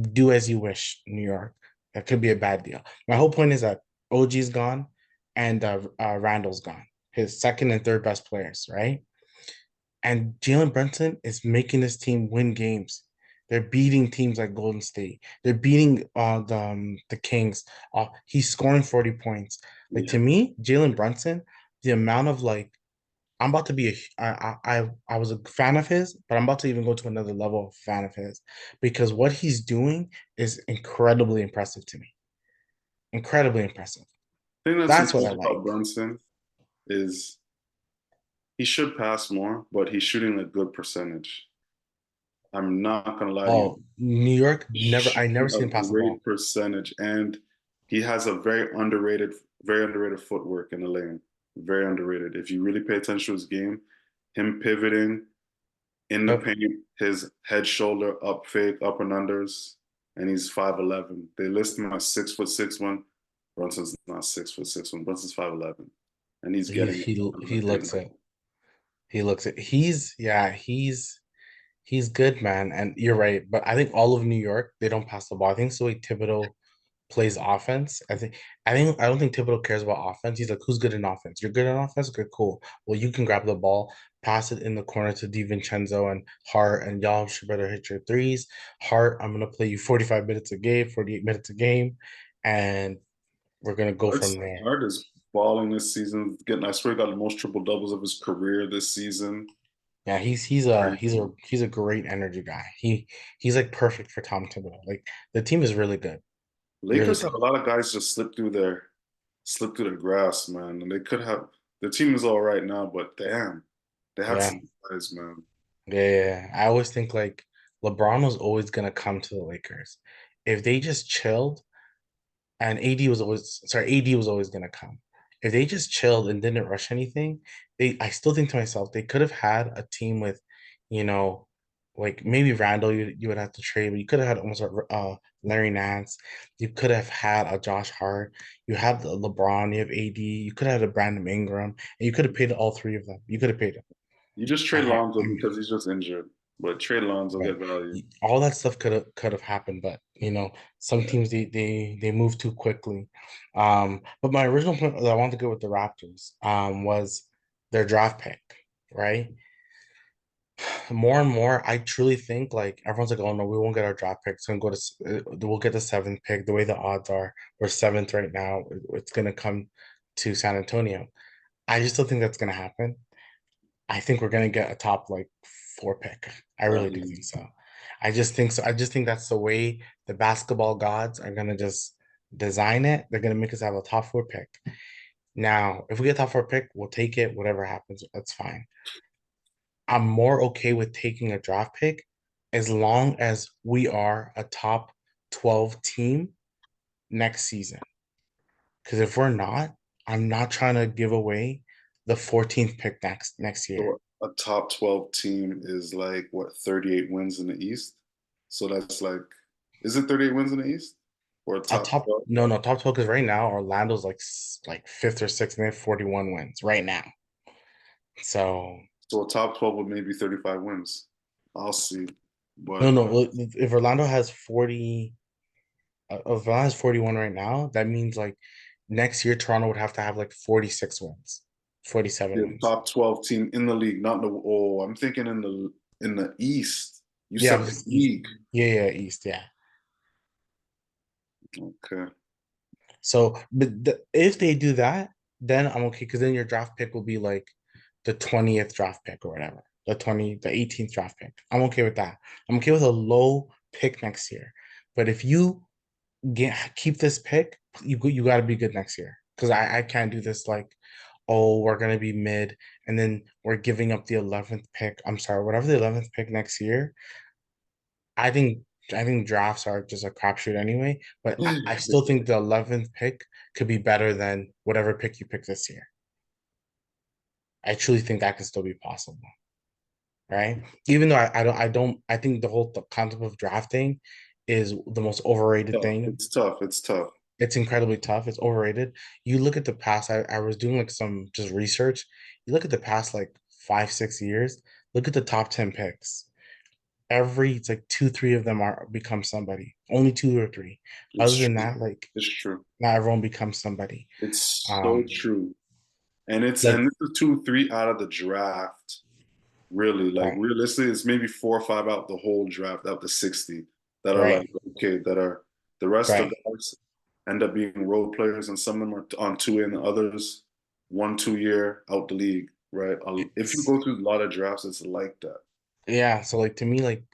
[SPEAKER 1] Do as you wish, New York. That could be a bad deal. My whole point is that OG's gone and Randall's gone, his second and third best players, right? And Jalen Brunson is making this team win games. They're beating teams like Golden State. They're beating the Kings. He's scoring 40 points. Like
[SPEAKER 2] Yeah.
[SPEAKER 1] to me, Jalen Brunson, the amount of like I'm about to be I was a fan of his, but I'm about to even go to another level of fan of his because what he's doing is incredibly impressive to me. Incredibly impressive.
[SPEAKER 2] I think that's
[SPEAKER 1] That's what
[SPEAKER 2] another
[SPEAKER 1] I
[SPEAKER 2] thing
[SPEAKER 1] like.
[SPEAKER 2] about Brunson is he should pass more, but he's shooting a good percentage. I'm not gonna lie to you.
[SPEAKER 1] Oh, New York I never
[SPEAKER 2] Shooting a
[SPEAKER 1] seen him pass the ball.
[SPEAKER 2] great percentage, and he has a very underrated footwork in the lane. Very underrated. If you really pay attention to his game, him pivoting in the
[SPEAKER 1] Yep.
[SPEAKER 2] paint, his head shoulder up fake, up and unders, and he's 5'11". They list him as 6'6" Brunson's not 6'6" Brunson's 5'11", and he's
[SPEAKER 1] He
[SPEAKER 2] getting
[SPEAKER 1] he
[SPEAKER 2] on the
[SPEAKER 1] he
[SPEAKER 2] great
[SPEAKER 1] looks it.
[SPEAKER 2] level.
[SPEAKER 1] He looks it. He's good, man. And you're right. But I think all of New York, they don't pass the ball. I think it's the way Thibodeau plays offense. I don't think Thibodeau cares about offense. He's like, who's good in offense? You're good in offense? Okay, cool. Well, you can grab the ball, pass it in the corner to DiVincenzo and Hart, and y'all should better hit your threes. Hart, I'm gonna play you 45 minutes a game, 48 minutes a game, and we're gonna go from there.
[SPEAKER 2] Hart is balling this season. Getting, I swear, he got the most triple doubles of his career this season.
[SPEAKER 1] Yeah,
[SPEAKER 2] Crazy.
[SPEAKER 1] he's a great energy guy. He's like perfect for Tom Thibodeau. Like the team is really good, really
[SPEAKER 2] Lakers
[SPEAKER 1] good.
[SPEAKER 2] have a lot of guys just slip through their grasp, man. And they could have the team is all right now, but damn, they had
[SPEAKER 1] Yeah,
[SPEAKER 2] some guys, man.
[SPEAKER 1] yeah. I always think like LeBron was always gonna come to the Lakers. If they just chilled, and AD was always gonna come. if they just chilled and didn't rush anything, I still think to myself they could have had a team with, you know, like maybe Randall you would have to trade, but you could have had almost a Larry Nance. You could have had a Josh Hart. You have the LeBron. You have AD. You could have had a Brandon Ingram, and you could have paid all three of them. You could have paid them.
[SPEAKER 2] You just trade
[SPEAKER 1] I,
[SPEAKER 2] Lonzo
[SPEAKER 1] I'm
[SPEAKER 2] because he's just injured, but trade Lonzo
[SPEAKER 1] right.
[SPEAKER 2] get value.
[SPEAKER 1] All that stuff could have happened, but some
[SPEAKER 2] Yeah.
[SPEAKER 1] teams they move too quickly. But my original point that I wanted to go with the Raptors was their draft pick, right? More and more, I truly think like everyone's like, oh no, we won't get our draft pick. It's gonna go to we'll get the seventh pick. The way the odds are, we're seventh right now. It's gonna come to San Antonio. I just don't think that's gonna happen. I think we're gonna get a top like four pick. I really do think so. I just think so. I just think that's the way the basketball gods are gonna just design it. They're gonna make us have a top four pick. Now, if we get top four pick, we'll take it. Whatever happens, that's fine. I'm more okay with taking a draft pick as long as we are a top 12 team next season. Because if we're not, I'm not trying to give away the 14th pick next year.
[SPEAKER 2] So a top 12 team is like what, 38 wins in the East? So that's like, is it 38 wins in the East? Or a
[SPEAKER 1] A
[SPEAKER 2] top
[SPEAKER 1] top
[SPEAKER 2] 12?
[SPEAKER 1] no no top 12 because right now Orlando's like fifth or sixth and they have 41 wins right now. So
[SPEAKER 2] So a top 12 with maybe 35 wins. I'll see.
[SPEAKER 1] no
[SPEAKER 2] But
[SPEAKER 1] no if Orlando has 40 if Orlando has 41 right now, that means like next year Toronto would have to have like 46 wins, 47
[SPEAKER 2] the
[SPEAKER 1] wins.
[SPEAKER 2] top 12 team in the league, not the, oh, I'm thinking in the East. You
[SPEAKER 1] Yeah,
[SPEAKER 2] said the
[SPEAKER 1] just East.
[SPEAKER 2] league.
[SPEAKER 1] Yeah, East, yeah.
[SPEAKER 2] Okay.
[SPEAKER 1] So, but if they do that, then I'm okay because then your draft pick will be like the 20th draft pick or whatever, the 18th draft pick. I'm okay with that. I'm okay with a low pick next year. But if you keep this pick, you got to be good next year because I can't do this like, oh, we're gonna be mid and then we're giving up the 11th pick. I'm sorry, whatever the 11th pick next year. I think I think drafts are just a crapshoot anyway, but I still think the 11th pick could be better than whatever pick you pick this year. I truly think that could still be possible, right? Even though I think the whole concept of drafting is the most overrated
[SPEAKER 2] Tough.
[SPEAKER 1] thing.
[SPEAKER 2] It's tough. It's tough.
[SPEAKER 1] It's incredibly tough. It's overrated. You look at the past, I was doing like some just research. You look at the past like 5, 6 years, look at the top 10 picks. It's like two, three of them are become somebody. Only two or three.
[SPEAKER 2] It's
[SPEAKER 1] Other than
[SPEAKER 2] true.
[SPEAKER 1] that, like
[SPEAKER 2] It's true.
[SPEAKER 1] not everyone becomes somebody.
[SPEAKER 2] It's so
[SPEAKER 1] Um,
[SPEAKER 2] true.
[SPEAKER 1] like
[SPEAKER 2] And this is two, three out of the draft. Really, like
[SPEAKER 1] right,
[SPEAKER 2] realistically, it's maybe 4 or 5 out the whole draft, out the 60 that are like
[SPEAKER 1] right,
[SPEAKER 2] okay, that are the rest of
[SPEAKER 1] right.
[SPEAKER 2] the guys end up being role players, and some of them are on 2 and the others 1, 2 year out the league, right? If you
[SPEAKER 1] It's
[SPEAKER 2] go through a lot of drafts, it's like that.
[SPEAKER 1] yeah. So like to me, like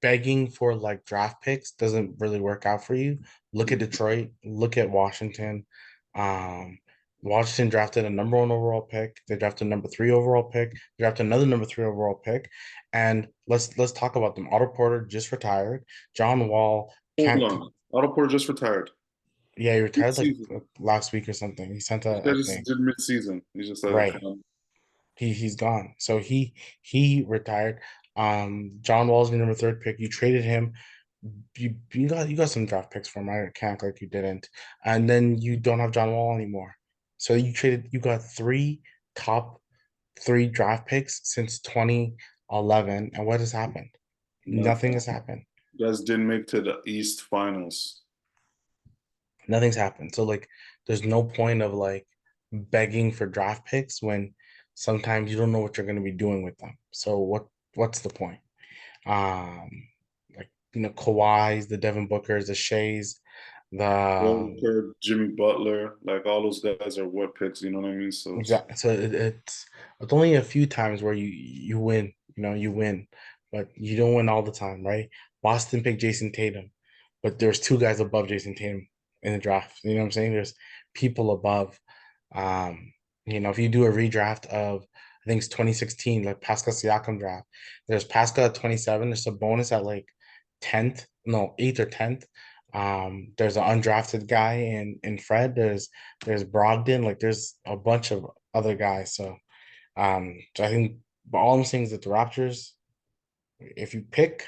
[SPEAKER 1] begging for like draft picks doesn't really work out for you. Look at Detroit. Look at Washington. Um, Washington drafted a number one overall pick. They drafted a number three overall pick. They drafted another number three overall pick. And let's talk about them. Otto Porter just retired. John Wall
[SPEAKER 2] Hold
[SPEAKER 1] can't.
[SPEAKER 2] on, Otto Porter just retired
[SPEAKER 1] Yeah, he retired like
[SPEAKER 2] mid-season.
[SPEAKER 1] last week or something. He sent
[SPEAKER 2] He
[SPEAKER 1] a
[SPEAKER 2] said just
[SPEAKER 1] thing.
[SPEAKER 2] did mid-season. He just said
[SPEAKER 1] Right.
[SPEAKER 2] kind
[SPEAKER 1] He's gone. So he retired. John Wall's your number third pick. You traded him. You got some draft picks from him. I can't act like you didn't. And then you don't have John Wall anymore. So you got top three draft picks since 2011. And what has happened? Nothing
[SPEAKER 2] nothing.
[SPEAKER 1] has happened.
[SPEAKER 2] You guys didn't make to the East Finals.
[SPEAKER 1] Nothing's happened. So like there's no point of like begging for draft picks when sometimes you don't know what you're going to be doing with them. So what's the point? Um like Kawhi's, the Devin Bookers, the Shays, the
[SPEAKER 2] Walker, Jimmy Butler, like all those guys are what picks, you know what I mean? So it's
[SPEAKER 1] exact so it's only a few times where you win, you win, but you don't win all the time, right? Boston picked Jason Tatum, but there's two guys above Jason Tatum in the draft. You know what I'm saying? There's people above. Um, if you do a redraft of I think it's 2016, like Pascal Siakam draft, there's Pascal at 27, there's a bonus at like 10th, no, 8th or 10th. There's an undrafted guy in Fred. There's Brogdon. Like there's a bunch of other guys. So I think, but all I'm saying is that the Raptors, if you pick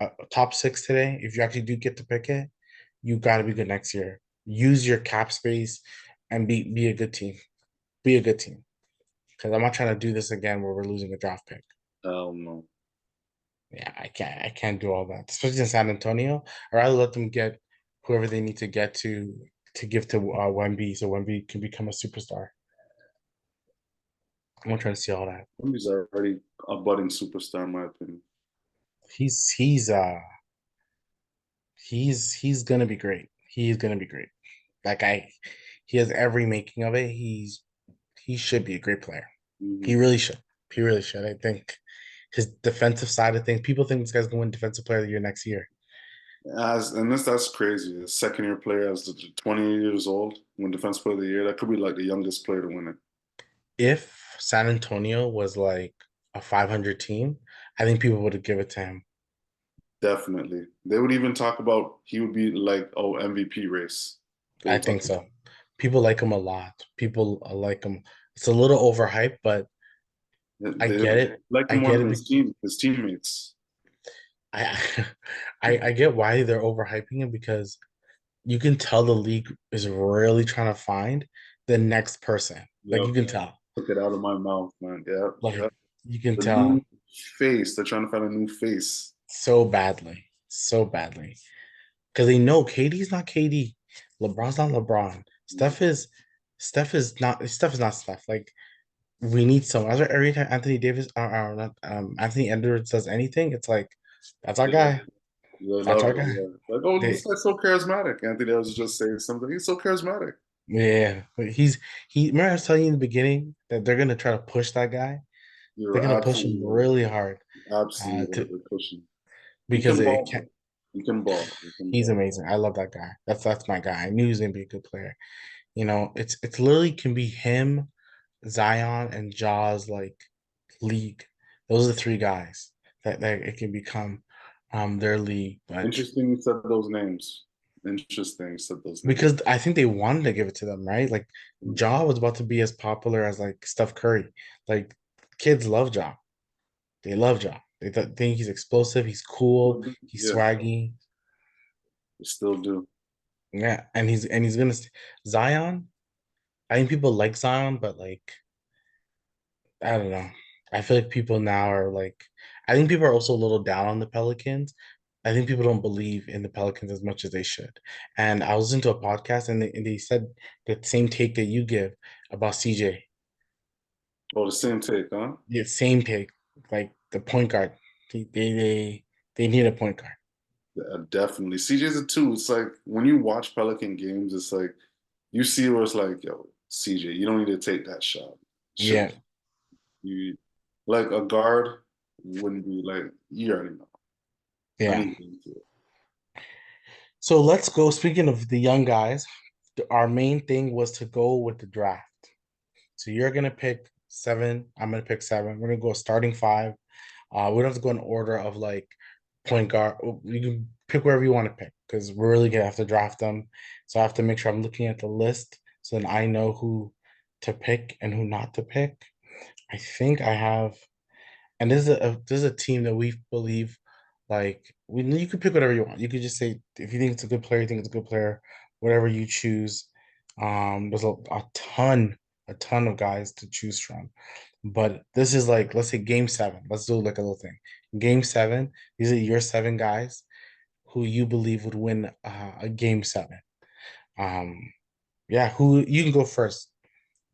[SPEAKER 1] a top six today, if you actually do get to pick it, you got to be good next year. Use your cap space and be a good team. Be a good team. Because I'm not trying to do this again where we're losing a draft pick.
[SPEAKER 2] Hell no.
[SPEAKER 1] Yeah, I can't do all that, especially in San Antonio. I'd rather let them get whoever they need to get to give to Wemby so Wemby can become a superstar. I'm not trying to see all that.
[SPEAKER 2] He's already a budding superstar, in my opinion.
[SPEAKER 1] He's he's uh he's gonna be great. He's gonna be great. That guy, he has every making of it. He should be a great player. He
[SPEAKER 2] Hmm.
[SPEAKER 1] really should. He really should. I think his defensive side of things, people think this guy's gonna win defensive player of the year next year.
[SPEAKER 2] That's crazy. A second year player as 20 years old, win Defense Player of the Year. That could be like the youngest player to win it.
[SPEAKER 1] If San Antonio was like a 500 team, I think people would have give it to him.
[SPEAKER 2] Definitely. They would even talk about he would be like, oh, MVP race. They
[SPEAKER 1] I
[SPEAKER 2] would talk
[SPEAKER 1] think so. People like him a lot. People like him. It's a little overhyped, but I
[SPEAKER 2] they
[SPEAKER 1] get it.
[SPEAKER 2] like
[SPEAKER 1] I
[SPEAKER 2] him more
[SPEAKER 1] get
[SPEAKER 2] than
[SPEAKER 1] it.
[SPEAKER 2] his teammates.
[SPEAKER 1] I I get why they're overhyping him because you can tell the league is really trying to find the next person. Like
[SPEAKER 2] Yep.
[SPEAKER 1] you can tell.
[SPEAKER 2] Took it out of my mouth, man. Yeah, yeah.
[SPEAKER 1] Like you can
[SPEAKER 2] The
[SPEAKER 1] tell
[SPEAKER 2] new face. They're trying to find a new face.
[SPEAKER 1] so badly. So badly. Because they know KD's not KD. LeBron's not LeBron. Steph is not Steph. Like we need someone. That's why every time Anthony Davis not, Anthony Edwards does anything, it's like that's our
[SPEAKER 2] Yeah,
[SPEAKER 1] guy.
[SPEAKER 2] they
[SPEAKER 1] That's
[SPEAKER 2] love
[SPEAKER 1] our
[SPEAKER 2] it.
[SPEAKER 1] guy.
[SPEAKER 2] Yeah. Like, oh,
[SPEAKER 1] They
[SPEAKER 2] this guy's so charismatic. Anthony was just saying something. He's so charismatic.
[SPEAKER 1] yeah. But he remember I was telling you in the beginning that they're gonna try to push that guy. They're
[SPEAKER 2] You're
[SPEAKER 1] gonna push him
[SPEAKER 2] absolutely right.
[SPEAKER 1] really hard
[SPEAKER 2] Absolutely right.
[SPEAKER 1] to
[SPEAKER 2] They're pushing. He
[SPEAKER 1] because
[SPEAKER 2] can
[SPEAKER 1] it
[SPEAKER 2] ball.
[SPEAKER 1] can't.
[SPEAKER 2] He can ball. He can
[SPEAKER 1] He's
[SPEAKER 2] ball.
[SPEAKER 1] amazing. I love that guy. That's my guy. I knew he was gonna be a good player. It's literally can be him, Zion, and Jaws like league. Those are the three guys that it can become their league. But
[SPEAKER 2] Interesting you said those names. Interesting you said those names.
[SPEAKER 1] because I think they wanted to give it to them, right? Like Ja was about to be as popular as like Steph Curry. Like kids love Ja. They love Ja. Think he's explosive, he's cool, he's
[SPEAKER 2] Yeah,
[SPEAKER 1] swaggy.
[SPEAKER 2] they still do.
[SPEAKER 1] Yeah, and he's gonna Zion. I think people like Zion, but like I don't know. I feel like people now are like, I think people are also a little down on the Pelicans. I think people don't believe in the Pelicans as much as they should. And I was listening to a podcast and they said the same take that you give about CJ.
[SPEAKER 2] Oh, the same take, huh?
[SPEAKER 1] The same take, like the point guard. They need a point guard.
[SPEAKER 2] Yeah, definitely. CJ's a two. It's like when you watch Pelican games, it's like you see where it's like, yo, CJ, you don't need to take that shot. Should
[SPEAKER 1] Yeah,
[SPEAKER 2] you like a guard wouldn't be like you already know. I
[SPEAKER 1] yeah.
[SPEAKER 2] need to do it.
[SPEAKER 1] So let's go. Speaking of the young guys, our main thing was to go with the draft. So you're gonna pick seven. I'm gonna pick seven. We're gonna go starting five. We don't have to go in order of like point guard. You can pick wherever you want to pick because we're really gonna have to draft them. So I have to make sure I'm looking at the list so then I know who to pick and who not to pick. I think I have, and this is a team that we believe like we you can pick whatever you want. You could just say if you think it's a good player, you think it's a good player, whatever you choose. There's a ton of guys to choose from. But this is like, let's say game seven. Let's do like a little thing. Game seven, these are your seven guys who you believe would win a game seven. Um, yeah, who you can go first,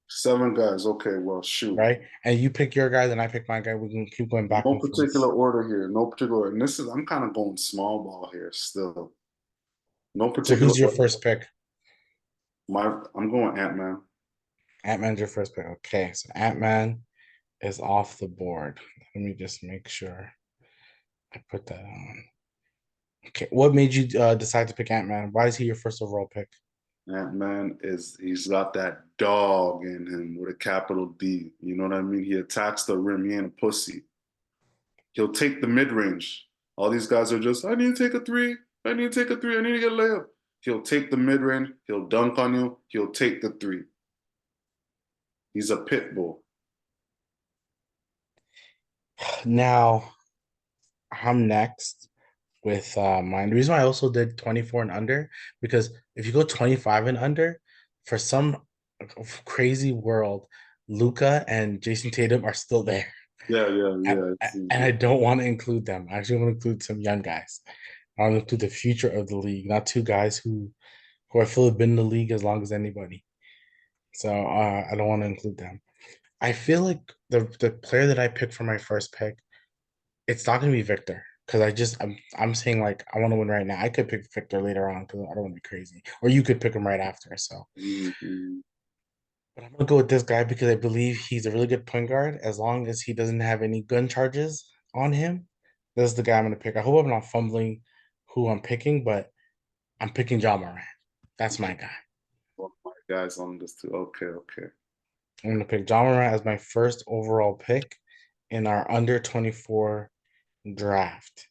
[SPEAKER 2] Seven guys. Okay, well, shoot.
[SPEAKER 1] right? And you pick your guy, then I pick my guy. We can keep going back
[SPEAKER 2] No
[SPEAKER 1] and forth.
[SPEAKER 2] particular order here. No particular order. And this is I'm kind of going small ball here still. No
[SPEAKER 1] So
[SPEAKER 2] particular
[SPEAKER 1] who's your
[SPEAKER 2] order.
[SPEAKER 1] first pick?
[SPEAKER 2] I'm going Ant-Man.
[SPEAKER 1] Ant-Man's your first pick. Okay, so Ant-Man is off the board. Let me just make sure I put that on. Okay, what made you decide to pick Ant-Man? Why is he your first overall pick?
[SPEAKER 2] Ant-Man he's got that dog in him with a capital D. You know what I mean? He attacks the rim. He ain't a pussy. He'll take the mid range. All these guys are just, I need to take a three. I need to take a three. I need to get a layup. He'll take the mid range. He'll dunk on you. He'll take the three. He's a pit bull.
[SPEAKER 1] Now I'm next with mine. The reason why I also did 24 and under, because if you go 25 and under, for some crazy world, Luca and Jason Tatum are still there.
[SPEAKER 2] Yeah, yeah,
[SPEAKER 1] And,
[SPEAKER 2] yeah.
[SPEAKER 1] and I don't want to include them. I actually want to include some young guys. I want to include the future of the league, not two guys who I feel have been in the league as long as anybody. So I don't want to include them. I feel like the player that I picked for my first pick, it's not gonna be Victor because I'm saying like I want to win right now. I could pick Victor later on because I don't want to be crazy, or you could pick him right after. So,
[SPEAKER 2] Mhm.
[SPEAKER 1] but I'm gonna go with this guy because I believe he's a really good point guard as long as he doesn't have any gun charges on him. This is the guy I'm gonna pick. I hope I'm not fumbling who I'm picking, but I'm picking John Moran. That's my guy.
[SPEAKER 2] Oh my guys on this too. Okay, okay.
[SPEAKER 1] I'm gonna pick John Moran as my first overall pick in our under 24 draft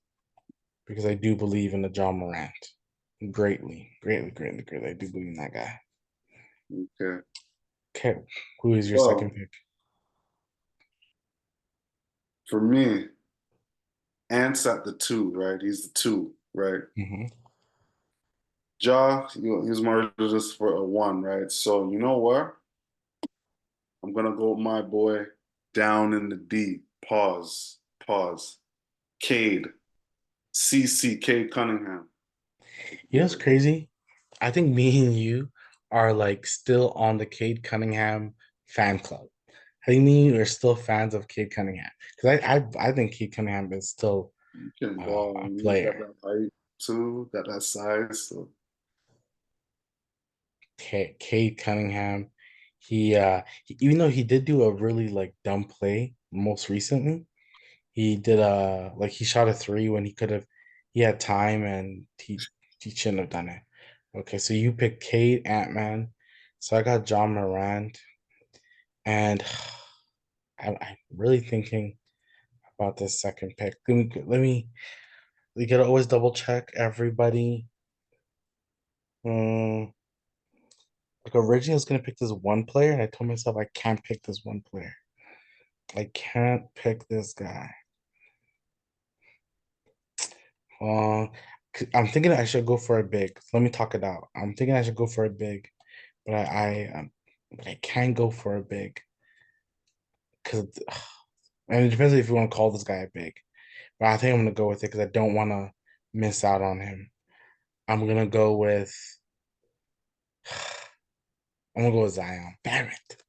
[SPEAKER 1] because I do believe in the John Morant greatly, greatly, greatly, greatly. I do believe in that guy.
[SPEAKER 2] Okay.
[SPEAKER 1] Okay, who is your second
[SPEAKER 2] Well,
[SPEAKER 1] pick?
[SPEAKER 2] for me, Ant's at the two, right? He's the two, right?
[SPEAKER 1] Hmm.
[SPEAKER 2] He's my just for a one, right? So you know what? I'm gonna go with my boy down in the D. Pause. Pause. Cade. CC Cade Cunningham.
[SPEAKER 1] You know what's crazy? I think me and you are like still on the Cade Cunningham fan club. I think me and you are still fans of Cade Cunningham because I think Cade Cunningham is still
[SPEAKER 2] You can ball.
[SPEAKER 1] a
[SPEAKER 2] He's got
[SPEAKER 1] player.
[SPEAKER 2] that height too, got that size. So
[SPEAKER 1] Cade Cunningham, even though he did do a really like dumb play most recently, he did like he shot a three when he had time and he shouldn't have done it. Okay, so you picked Cade Ant-Man. So I got John Morant. And I'm really thinking about this second pick. We gotta always double check everybody. Um, like originally I was gonna pick this one player, and I told myself I can't pick this one player. I can't pick this guy. Uh, I'm thinking I should go for a big. Let me talk it out. I'm thinking I should go for a big, but I can't go for a big because, and it depends if you want to call this guy a big. But I think I'm gonna go with it because I don't want to miss out on him. I'm gonna go with. I'm gonna go with Zion. Damn it!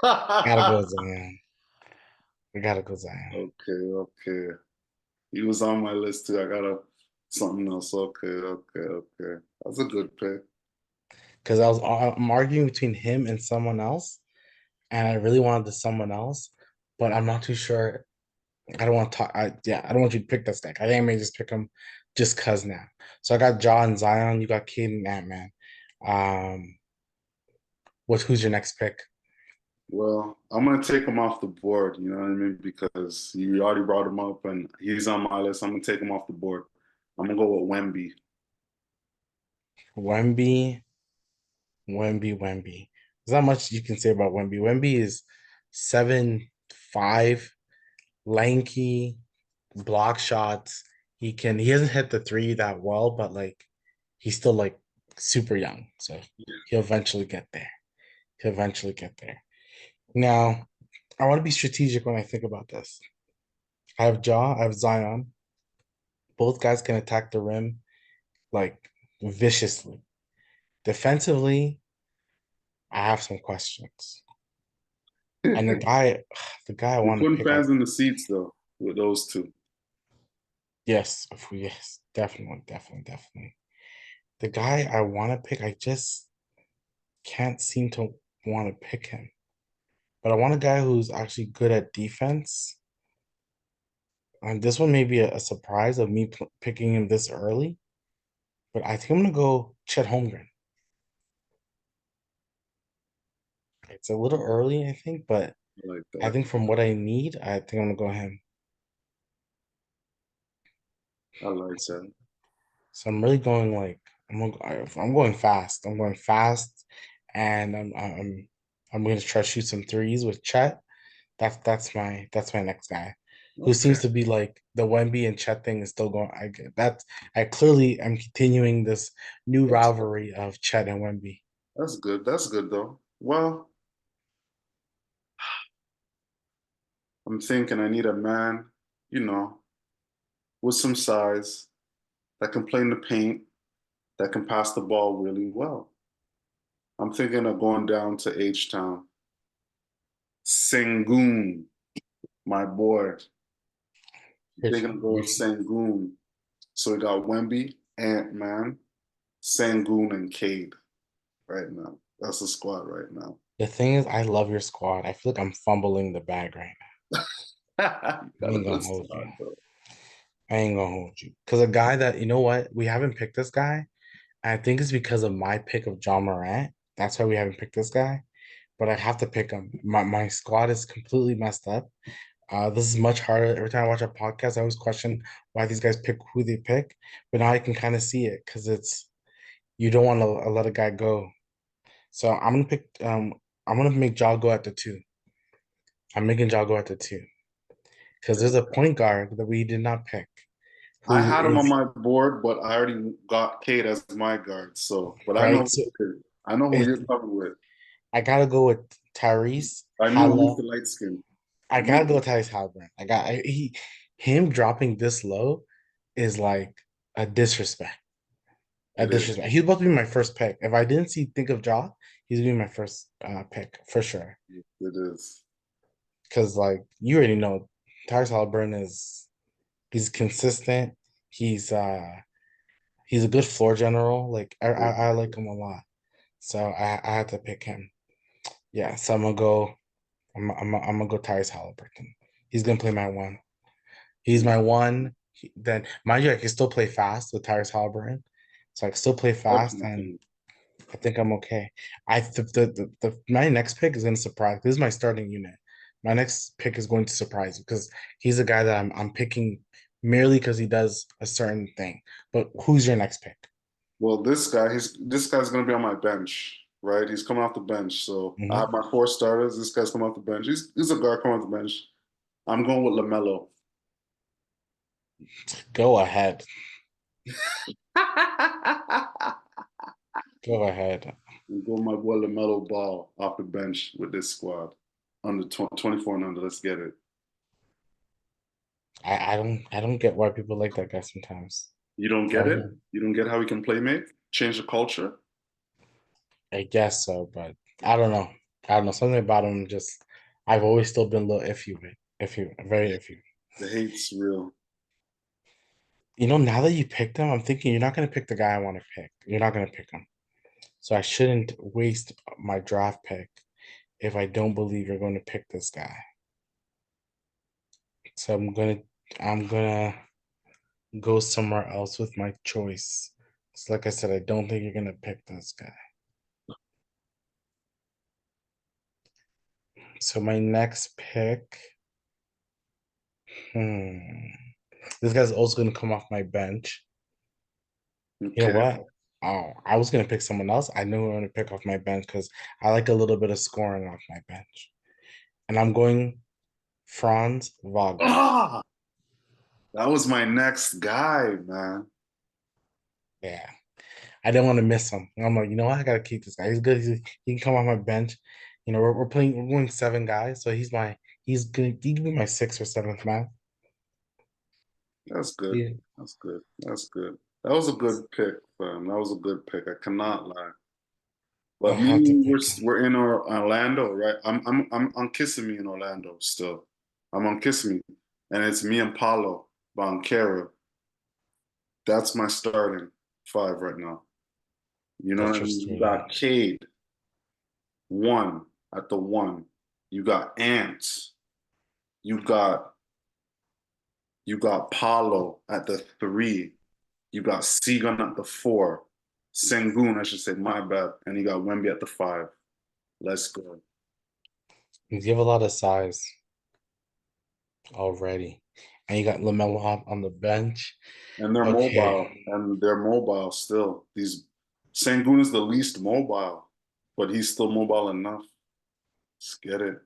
[SPEAKER 1] Gotta go with Zion. I gotta go Zion
[SPEAKER 2] okay, okay. He was on my list too. I got a something else. Okay, okay, okay. That's a good pick.
[SPEAKER 1] because I'm arguing between him and someone else, and I really wanted the someone else, but I'm not too sure. I don't want to talk. I don't want you to pick this deck. I think I may just pick him just cause now. So I got John Zion. You got Caden Ant Man. Um, who's your next pick?
[SPEAKER 2] Well, I'm gonna take him off the board, you know what I mean? Because you already brought him up and he's on my list. I'm gonna take him off the board. I'm gonna go with Wemby.
[SPEAKER 1] Wemby, Wemby. There's not much you can say about Wemby. Wemby is 7'5", lanky, block shots. He hasn't hit the three that well, but like he's still like super young. So he'll eventually get there. He'll eventually get there. Now, I want to be strategic when I think about this. I have Zion. Both guys can attack the rim like viciously. Defensively, I have some questions. And the guy I
[SPEAKER 2] You're
[SPEAKER 1] want to
[SPEAKER 2] putting
[SPEAKER 1] pick,
[SPEAKER 2] fans in the seats though with those two.
[SPEAKER 1] yes, definitely, definitely, definitely. The guy I want to pick, I just can't seem to want to pick him. But I want a guy who's actually good at defense. And this one may be a surprise of me picking him this early, but I think I'm gonna go Chet Holmgren. It's a little early, I think, but
[SPEAKER 2] I like
[SPEAKER 1] I
[SPEAKER 2] that.
[SPEAKER 1] think from what I need, I think I'm gonna go him.
[SPEAKER 2] I like that.
[SPEAKER 1] So I'm really going like I'm going fast. I'm going fast, and I'm going to try to shoot some threes with Chet. That's my next guy, who
[SPEAKER 2] Okay,
[SPEAKER 1] seems to be like the Wemby and Chet thing is still going. I get that. I clearly am continuing this new
[SPEAKER 2] that's
[SPEAKER 1] rivalry of Chet and Wemby.
[SPEAKER 2] that's good. That's good though. Well, I'm thinking I need a man, you know, with some size that can play in the paint, that can pass the ball really well. I'm thinking of going down to H-Town. Sengun, my boy.
[SPEAKER 1] Here's-
[SPEAKER 2] Thinking of going Sengun. So we got Wemby, Ant-Man, Sengun, and Cade right now. That's the squad right now.
[SPEAKER 1] The thing is, I love your squad. I feel like I'm fumbling the bag right
[SPEAKER 2] You
[SPEAKER 1] now. I
[SPEAKER 2] got a
[SPEAKER 1] ain't
[SPEAKER 2] good
[SPEAKER 1] gonna hold you.
[SPEAKER 2] squad, though.
[SPEAKER 1] I ain't gonna hold you. Because a guy that, you know what, we haven't picked this guy. I think it's because of my pick of John Morant. That's why we haven't picked this guy. But I have to pick him. My squad is completely messed up. This is much harder. Every time I watch a podcast, I always question why these guys pick who they pick. But now I can kind of see it because it's you don't want to let a guy go. So I'm gonna make Ja go at the two. I'm making Ja go at the two because there's a point guard that we did not pick
[SPEAKER 2] I
[SPEAKER 1] who
[SPEAKER 2] had him on
[SPEAKER 1] is
[SPEAKER 2] my board, but I already got Cade as my guard. So, but I
[SPEAKER 1] right.
[SPEAKER 2] know
[SPEAKER 1] So
[SPEAKER 2] I know who
[SPEAKER 1] it's
[SPEAKER 2] you're coming with.
[SPEAKER 1] I gotta go with Tyrese
[SPEAKER 2] I knew who's
[SPEAKER 1] Halla.
[SPEAKER 2] the light skin.
[SPEAKER 1] I
[SPEAKER 2] I knew
[SPEAKER 1] gotta go with Tyrese Halliburton. Him dropping this low is like a disrespect. A
[SPEAKER 2] it is.
[SPEAKER 1] disrespect. He's about to be my first pick. If I didn't see think of Ja, he's gonna be my first pick for sure.
[SPEAKER 2] It is.
[SPEAKER 1] Because like you already know, Tyrese Halliburton is he's consistent. He's uh he's a good floor general. Like I like him a lot. So I had to pick him. Yeah, so I'm gonna go. I'm gonna go Tyrese Halliburton. He's gonna play my one. He's my one. Then mind you, I can still play fast with Tyrese Halliburton, so I can still play fast, and
[SPEAKER 2] Definitely.
[SPEAKER 1] I think I'm okay. My next pick is gonna surprise. This is my starting unit. My next pick is going to surprise you because he's a guy that I'm picking merely because he does a certain thing. But who's your next pick?
[SPEAKER 2] Well, this guy's gonna be on my bench, right? He's coming off the bench. So I
[SPEAKER 1] Mhm.
[SPEAKER 2] have my four starters. This guy's coming off the bench. He's a guard coming off the bench. I'm going with LaMelo.
[SPEAKER 1] Go ahead.
[SPEAKER 2] I'm
[SPEAKER 1] Go ahead.
[SPEAKER 2] going my boy LaMelo Ball off the bench with this squad. Under 24 and under. Let's get it.
[SPEAKER 1] I don't get why people like that guy sometimes.
[SPEAKER 2] You don't
[SPEAKER 1] I
[SPEAKER 2] get it?
[SPEAKER 1] don't.
[SPEAKER 2] You don't get how he can play make? Change the culture?
[SPEAKER 1] I guess so, but I don't know. I don't know. Something about him just I've always still been a little iffy with. Iffy, very iffy.
[SPEAKER 2] The hate's real.
[SPEAKER 1] Now that you picked him, I'm thinking you're not gonna pick the guy I want to pick. You're not gonna pick him. So I shouldn't waste my draft pick if I don't believe you're going to pick this guy. So I'm gonna go somewhere else with my choice. So like I said, I don't think you're gonna pick this guy. So my next pick, hmm, this guy's also gonna come off my bench. You know
[SPEAKER 2] Okay.
[SPEAKER 1] what? Oh, I was gonna pick someone else. I knew I was gonna pick off my bench because I like a little bit of scoring off my bench. And I'm going Franz Wagner.
[SPEAKER 2] Ah, that was my next guy, man.
[SPEAKER 1] Yeah. I didn't want to miss him. I'm like, you know what? I gotta keep this guy. He's good. He can come off my bench. We're going seven guys, so he's good. He can be my sixth or seventh man.
[SPEAKER 2] That's good.
[SPEAKER 1] Yeah.
[SPEAKER 2] That's good. That's good. That was a good pick, fam. That was a good pick. I cannot lie.
[SPEAKER 1] I
[SPEAKER 2] But
[SPEAKER 1] have to
[SPEAKER 2] me,
[SPEAKER 1] pick him.
[SPEAKER 2] we're in Orlando, right? I'm on Kissimmee in Orlando still. I'm on Kissimmee, and it's me and Paulo Banquero. That's my starting five right now. You know what
[SPEAKER 1] That's
[SPEAKER 2] I
[SPEAKER 1] your
[SPEAKER 2] mean? You
[SPEAKER 1] starting.
[SPEAKER 2] got Cade one at the one. You got Ants. You got you got Paulo at the three. You got Segun at the four. Sengun, I should say, my bad. And you got Wemby at the five. Let's go.
[SPEAKER 1] You have a lot of size already. and you got LaMelo on the bench.
[SPEAKER 2] And they're
[SPEAKER 1] Okay,
[SPEAKER 2] mobile, and they're mobile still. These Sengun is the least mobile, but he's still mobile enough. Let's get it.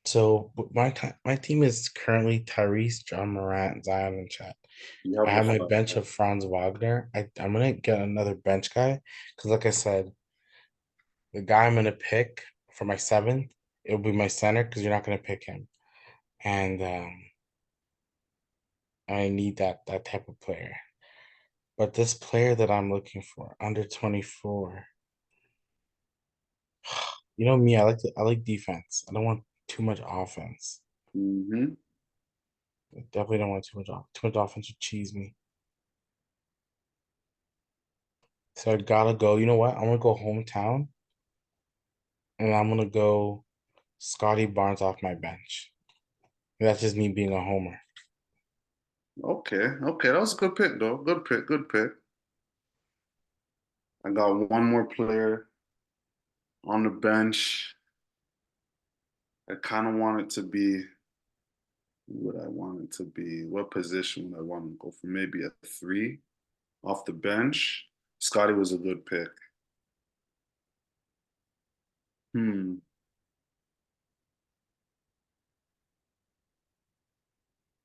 [SPEAKER 1] so my team is currently Tyrese, John Morant, Zion, and Chet.
[SPEAKER 2] You
[SPEAKER 1] I
[SPEAKER 2] have the
[SPEAKER 1] have my
[SPEAKER 2] five.
[SPEAKER 1] bench of Franz Wagner. I'm gonna get another bench guy because, like I said, the guy I'm gonna pick for my seventh, it'll be my center because you're not gonna pick him, and I need that type of player. But this player that I'm looking for, under 24, you know me, I like defense. I don't want too much offense.
[SPEAKER 2] Mm-hmm.
[SPEAKER 1] I definitely don't want too much offense would cheese me. So I gotta go. You know what? I'm gonna go hometown and I'm gonna go Scotty Barnes off my bench. That's just me being a homer.
[SPEAKER 2] Okay, okay, that was a good pick though. Good pick, good pick. I got one more player on the bench. I kind of want it to be who would I want it to be? What position would I want to go for? Maybe a three off the bench. Scotty was a good pick. Hmm.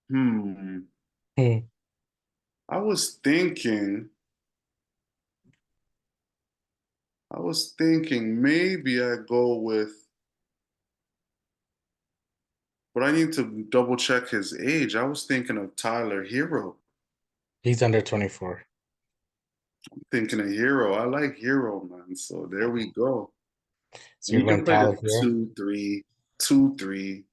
[SPEAKER 2] Hmm.
[SPEAKER 1] Hmm.
[SPEAKER 2] I was thinking, I was thinking maybe I go with, but I need to double check his age. I was thinking of Tyler Hero.
[SPEAKER 1] He's under 24.
[SPEAKER 2] Thinking of Hero. I like Hero, man. So there we go.
[SPEAKER 1] So
[SPEAKER 2] And
[SPEAKER 1] you're
[SPEAKER 2] he can
[SPEAKER 1] going
[SPEAKER 2] play the
[SPEAKER 1] Tyler here.
[SPEAKER 2] 2-3, 2-3.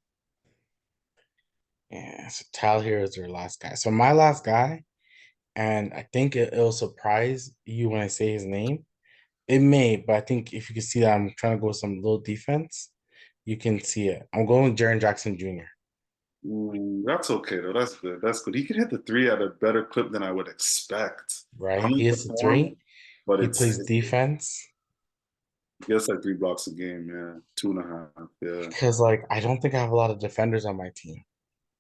[SPEAKER 1] Yeah, so Tyler here is your last guy. So my last guy, and I think it'll surprise you when I say his name. It may, but I think if you can see that I'm trying to go with some little defense, you can see it. I'm going with Jaren Jackson Jr.,
[SPEAKER 2] That's okay though. That's good. That's good. He could hit the three at a better clip than I would expect. I
[SPEAKER 1] right?
[SPEAKER 2] don't
[SPEAKER 1] He
[SPEAKER 2] know
[SPEAKER 1] is
[SPEAKER 2] the
[SPEAKER 1] the
[SPEAKER 2] form,
[SPEAKER 1] three.
[SPEAKER 2] but
[SPEAKER 1] He
[SPEAKER 2] it's
[SPEAKER 1] plays defense
[SPEAKER 2] he gets like 3 blocks a game. Yeah, 2.5. Yeah,
[SPEAKER 1] because, like, I don't think I have a lot of defenders on my team.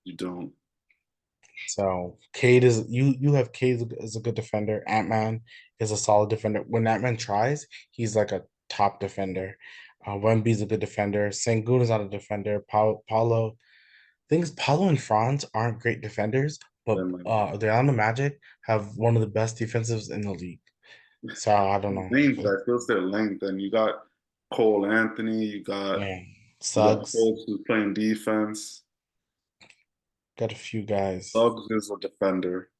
[SPEAKER 2] you don't.
[SPEAKER 1] So Cade is you have Cade as a good defender. Ant-Man is a solid defender. When Ant-Man tries, he's like a top defender. Wemby's a good defender. Sengun is not a defender. Paulo, things Paulo and Franz aren't great defenders, but
[SPEAKER 2] Then like
[SPEAKER 1] they're on the Magic have one of the best defensives in the league. So I don't know.
[SPEAKER 2] length, that feels their length. And you got Cole Anthony.
[SPEAKER 1] Yeah,
[SPEAKER 2] You got
[SPEAKER 1] Suggs
[SPEAKER 2] Fultz who's playing defense.
[SPEAKER 1] got a few guys.
[SPEAKER 2] Suggs is a defender.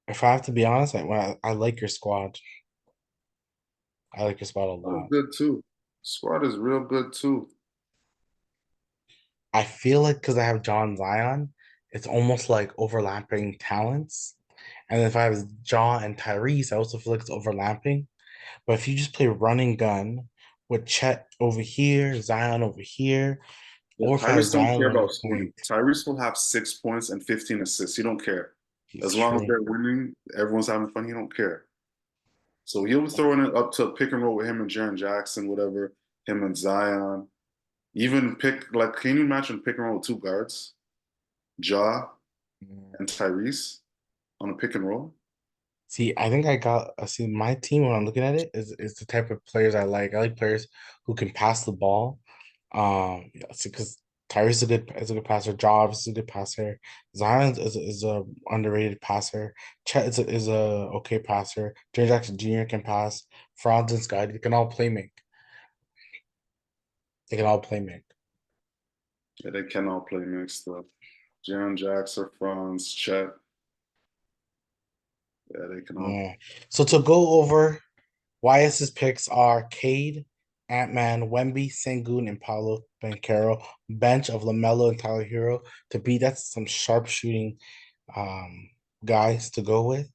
[SPEAKER 1] If I have to be honest, I like your squad. I like your squad a
[SPEAKER 2] Squad is
[SPEAKER 1] lot.
[SPEAKER 2] good too. Squad is real good too.
[SPEAKER 1] I feel like because I have John Zion, it's almost like overlapping talents. And if I have John and Tyrese, I also feel like it's overlapping. But if you just play running gun with Chet over here, Zion over here,
[SPEAKER 2] Yeah,
[SPEAKER 1] or if I have
[SPEAKER 2] Tyrese don't
[SPEAKER 1] Zion
[SPEAKER 2] care
[SPEAKER 1] running
[SPEAKER 2] about scoring.
[SPEAKER 1] point,
[SPEAKER 2] Tyrese will have 6 points and 15 assists. He don't care.
[SPEAKER 1] he's
[SPEAKER 2] As long as
[SPEAKER 1] true.
[SPEAKER 2] they're winning, everyone's having fun. He don't care. So he'll be throwing it up to a pick and roll with him and Jaren Jackson, whatever, him and Zion. Even pick like can you imagine pick and roll with two guards? Ja and Tyrese on a pick and roll?
[SPEAKER 1] See, I think I got see my team when I'm looking at it is the type of players I like. I like players who can pass the ball. Yeah, because Tyrese is a good passer. Jobs is a good passer. Zion is a underrated passer. Chet is a okay passer. Jaren Jackson Jr. can pass. Franz and Scotty, they can all play make. They can all play make.
[SPEAKER 2] Yeah, they can all play mixed stuff. Jaren Jackson, Franz, Chet. Yeah, they can all.
[SPEAKER 1] Yeah. So to go over YS's picks are Cade, Ant-Man, Wemby, Sengun, and Paolo Banchero. Bench of LaMelo and Tyler Hero to beat. That's some sharpshooting um, guys to go with.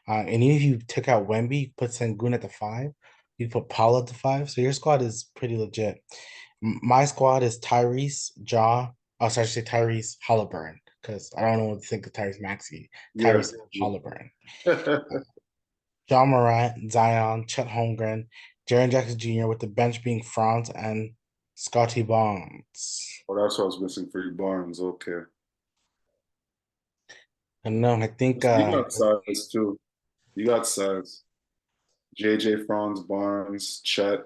[SPEAKER 1] And even if you took out Wemby, you put Sengun at the five, you put Paolo at the five. So your squad is pretty legit. My squad is Tyrese, sorry, I should say Tyrese Halliburton, because I don't know what to think of Tyrese Maxey.
[SPEAKER 2] Yeah.
[SPEAKER 1] Tyrese Halliburton. John Morant, Zion, Chet Holmgren, Jaren Jackson Jr. with the bench being Franz and Scotty Barnes.
[SPEAKER 2] Oh, that's what I was missing for you, Barnes. Okay.
[SPEAKER 1] I don't know. I think
[SPEAKER 2] You got size too. You got size. JJ Franz, Barnes, Chet.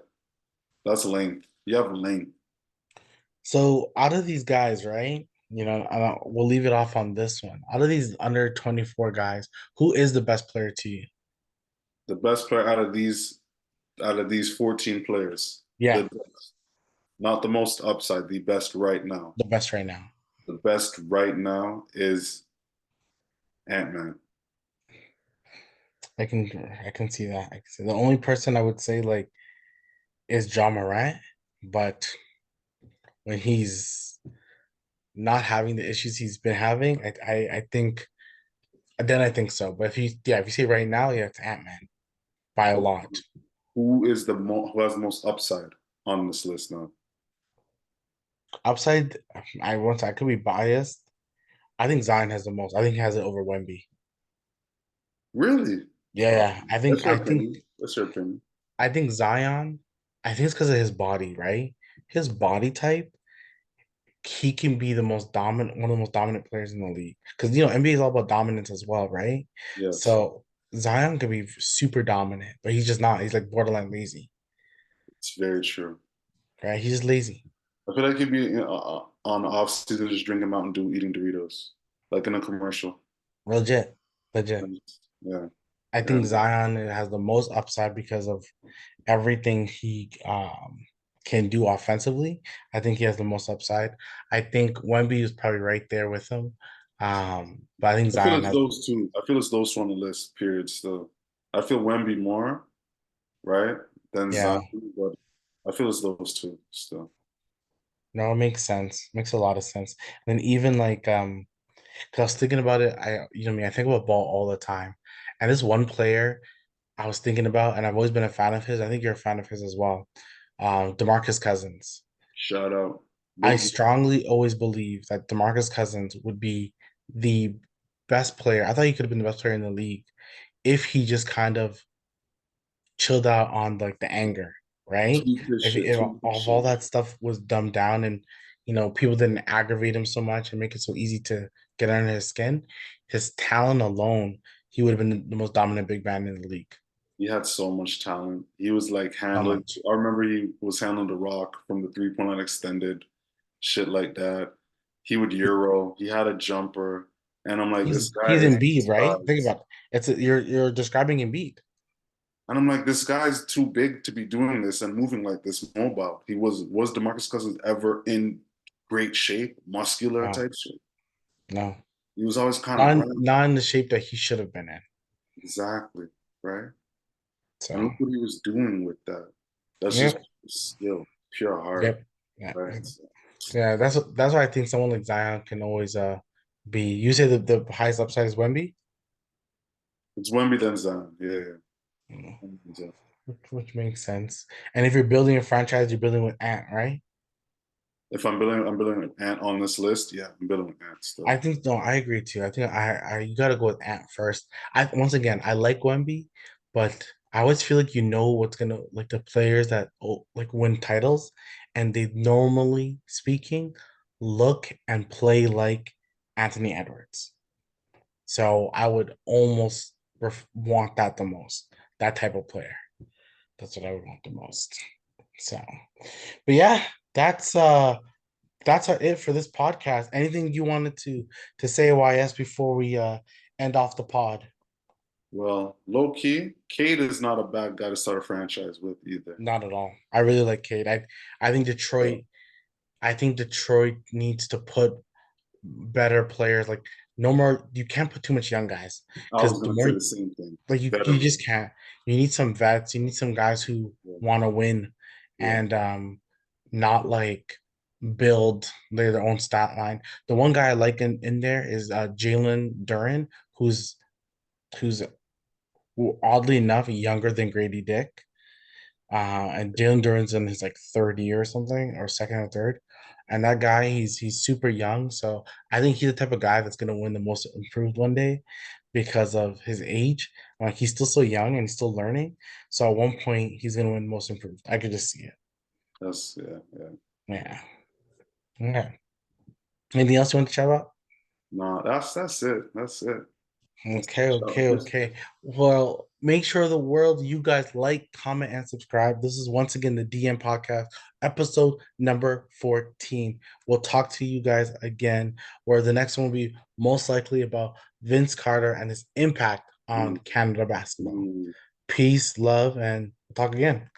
[SPEAKER 2] That's length. You have length.
[SPEAKER 1] so. Out of these guys, right? We'll leave it off on this one. Out of these under 24 guys, who is the best player to you?
[SPEAKER 2] The best player out of these 14 players.
[SPEAKER 1] Yeah,
[SPEAKER 2] The best. Not the most upside, the best right now.
[SPEAKER 1] the best right now.
[SPEAKER 2] The best right now is Ant-Man.
[SPEAKER 1] I can see that. I can see the only person I would say like is John Morant, but when he's not having the issues he's been having, I think then I think so. But if you say right now, yeah, it's Ant-Man by a lot.
[SPEAKER 2] Who has the most upside on this list now?
[SPEAKER 1] Upside, I could be biased. I think Zion has the most. I think he has it over Wemby.
[SPEAKER 2] Really?
[SPEAKER 1] Yeah,
[SPEAKER 2] Oh,
[SPEAKER 1] yeah. I think
[SPEAKER 2] that's your
[SPEAKER 1] I think
[SPEAKER 2] opinion. That's your opinion.
[SPEAKER 1] I think Zion, I think it's because of his body, right? His body type, he can be the most dominant, one of the most dominant players in the league. Because NBA is all about dominance as well, right?
[SPEAKER 2] Yes,
[SPEAKER 1] So Zion could be super dominant, but he's just not. He's like borderline lazy,
[SPEAKER 2] it's very true.
[SPEAKER 1] right? He's just lazy.
[SPEAKER 2] I feel like he'd be on off season just drinking Mountain Dew, eating Doritos, like in a commercial.
[SPEAKER 1] Legit, legit.
[SPEAKER 2] Yeah,
[SPEAKER 1] I
[SPEAKER 2] yeah.
[SPEAKER 1] think Zion has the most upside because of everything he can do offensively. I think he has the most upside. I think Wemby is probably right there with him. But I think
[SPEAKER 2] I feel
[SPEAKER 1] Zion
[SPEAKER 2] it's
[SPEAKER 1] has,
[SPEAKER 2] those two. I feel it's those two on the list. Period. Still, I feel Wemby more right than Zion,
[SPEAKER 1] yeah,
[SPEAKER 2] but I feel it's those two still.
[SPEAKER 1] no, it makes sense. Makes a lot of sense. And even like, because I was thinking about it, I think about ball all the time. And this one player I was thinking about, and I've always been a fan of his. I think you're a fan of his as well. DeMarcus Cousins.
[SPEAKER 2] Shout out,
[SPEAKER 1] I
[SPEAKER 2] big.
[SPEAKER 1] strongly always believe that DeMarcus Cousins would be the best player. I thought he could have been the best player in the league if he just kind of chilled out on like the anger, right?
[SPEAKER 2] Tweak this shit.
[SPEAKER 1] If
[SPEAKER 2] Tweak this
[SPEAKER 1] all
[SPEAKER 2] shit.
[SPEAKER 1] that stuff was dumbed down and people didn't aggravate him so much and make it so easy to get under his skin, his talent alone, he would have been the most dominant big man in the league.
[SPEAKER 2] He had so much talent. He was like
[SPEAKER 1] How
[SPEAKER 2] handling.
[SPEAKER 1] much?
[SPEAKER 2] I remember he was handling the rock from the 3-point line extended, shit like that. He would euro. He had a jumper, and I'm like, this guy
[SPEAKER 1] He's
[SPEAKER 2] is
[SPEAKER 1] Embiid, right? Think
[SPEAKER 2] size.
[SPEAKER 1] about it. You're describing Embiid.
[SPEAKER 2] And I'm like, this guy's too big to be doing this and moving like this mobile. Was DeMarcus Cousins ever in great shape, muscular
[SPEAKER 1] No,
[SPEAKER 2] type shape?
[SPEAKER 1] no.
[SPEAKER 2] He was always kind of
[SPEAKER 1] Not
[SPEAKER 2] round.
[SPEAKER 1] not in the shape that he should have been in.
[SPEAKER 2] Exactly, right? And
[SPEAKER 1] So
[SPEAKER 2] look what he was doing with that. That's just
[SPEAKER 1] yep,
[SPEAKER 2] skill, pure heart,
[SPEAKER 1] yep, yeah,
[SPEAKER 2] right? So
[SPEAKER 1] yeah. That's why I think someone like Zion can always be. You say the highest upside is Wemby.
[SPEAKER 2] it's Wemby then Zion. Yeah,
[SPEAKER 1] Mm,
[SPEAKER 2] yeah.
[SPEAKER 1] which makes sense. And if you're building a franchise, you're building with Ant, right?
[SPEAKER 2] If I'm building an ant on this list. Yeah, I'm building an ant
[SPEAKER 1] I
[SPEAKER 2] still.
[SPEAKER 1] think no, I agree too. I think I you gotta go with Ant first. I once again I like Wemby, but I always feel like what's gonna like the players that like win titles, and they normally speaking look and play like Anthony Edwards. So I would almost want that the most. That type of player. That's what I would want the most. So, but yeah, that's it for this podcast. Anything you wanted to say, YS, before we end off the pod?
[SPEAKER 2] Well, low key, Cade is not a bad guy to start a franchise with either.
[SPEAKER 1] Not at all. I really like Cade. I think
[SPEAKER 2] Yeah.
[SPEAKER 1] Detroit needs to put better players. Like no more. You can't put too much young guys
[SPEAKER 2] I
[SPEAKER 1] because
[SPEAKER 2] was
[SPEAKER 1] the
[SPEAKER 2] gonna
[SPEAKER 1] more
[SPEAKER 2] say the same thing.
[SPEAKER 1] like you
[SPEAKER 2] Veteran.
[SPEAKER 1] just can't. You need some vets. You need some guys who
[SPEAKER 2] Yeah,
[SPEAKER 1] want to win
[SPEAKER 2] yeah.
[SPEAKER 1] and not like build their own stat line. The one guy I like in there is Jalen Duran, who's oddly enough younger than Grady Dick. And Jalen Duran's in his like third year or something, or second or third. And that guy, he's super young. So I think he's the type of guy that's gonna win the most improved one day because of his age. Like he's still so young and he's still learning. So at one point he's gonna win most improved. I could just see it.
[SPEAKER 2] That's yeah, yeah.
[SPEAKER 1] Yeah. Okay. Anything else you want to chat about?
[SPEAKER 2] No, that's it. That's it. That's
[SPEAKER 1] Okay, okay,
[SPEAKER 2] just
[SPEAKER 1] okay. Well, make sure the world, you guys like, comment, and subscribe. This is once again the DM podcast, episode number 14. We'll talk to you guys again, where the next one will be most likely about Vince Carter and his impact on
[SPEAKER 2] mm,
[SPEAKER 1] Canada basketball.
[SPEAKER 2] mm.
[SPEAKER 1] Peace, love, and we'll talk again.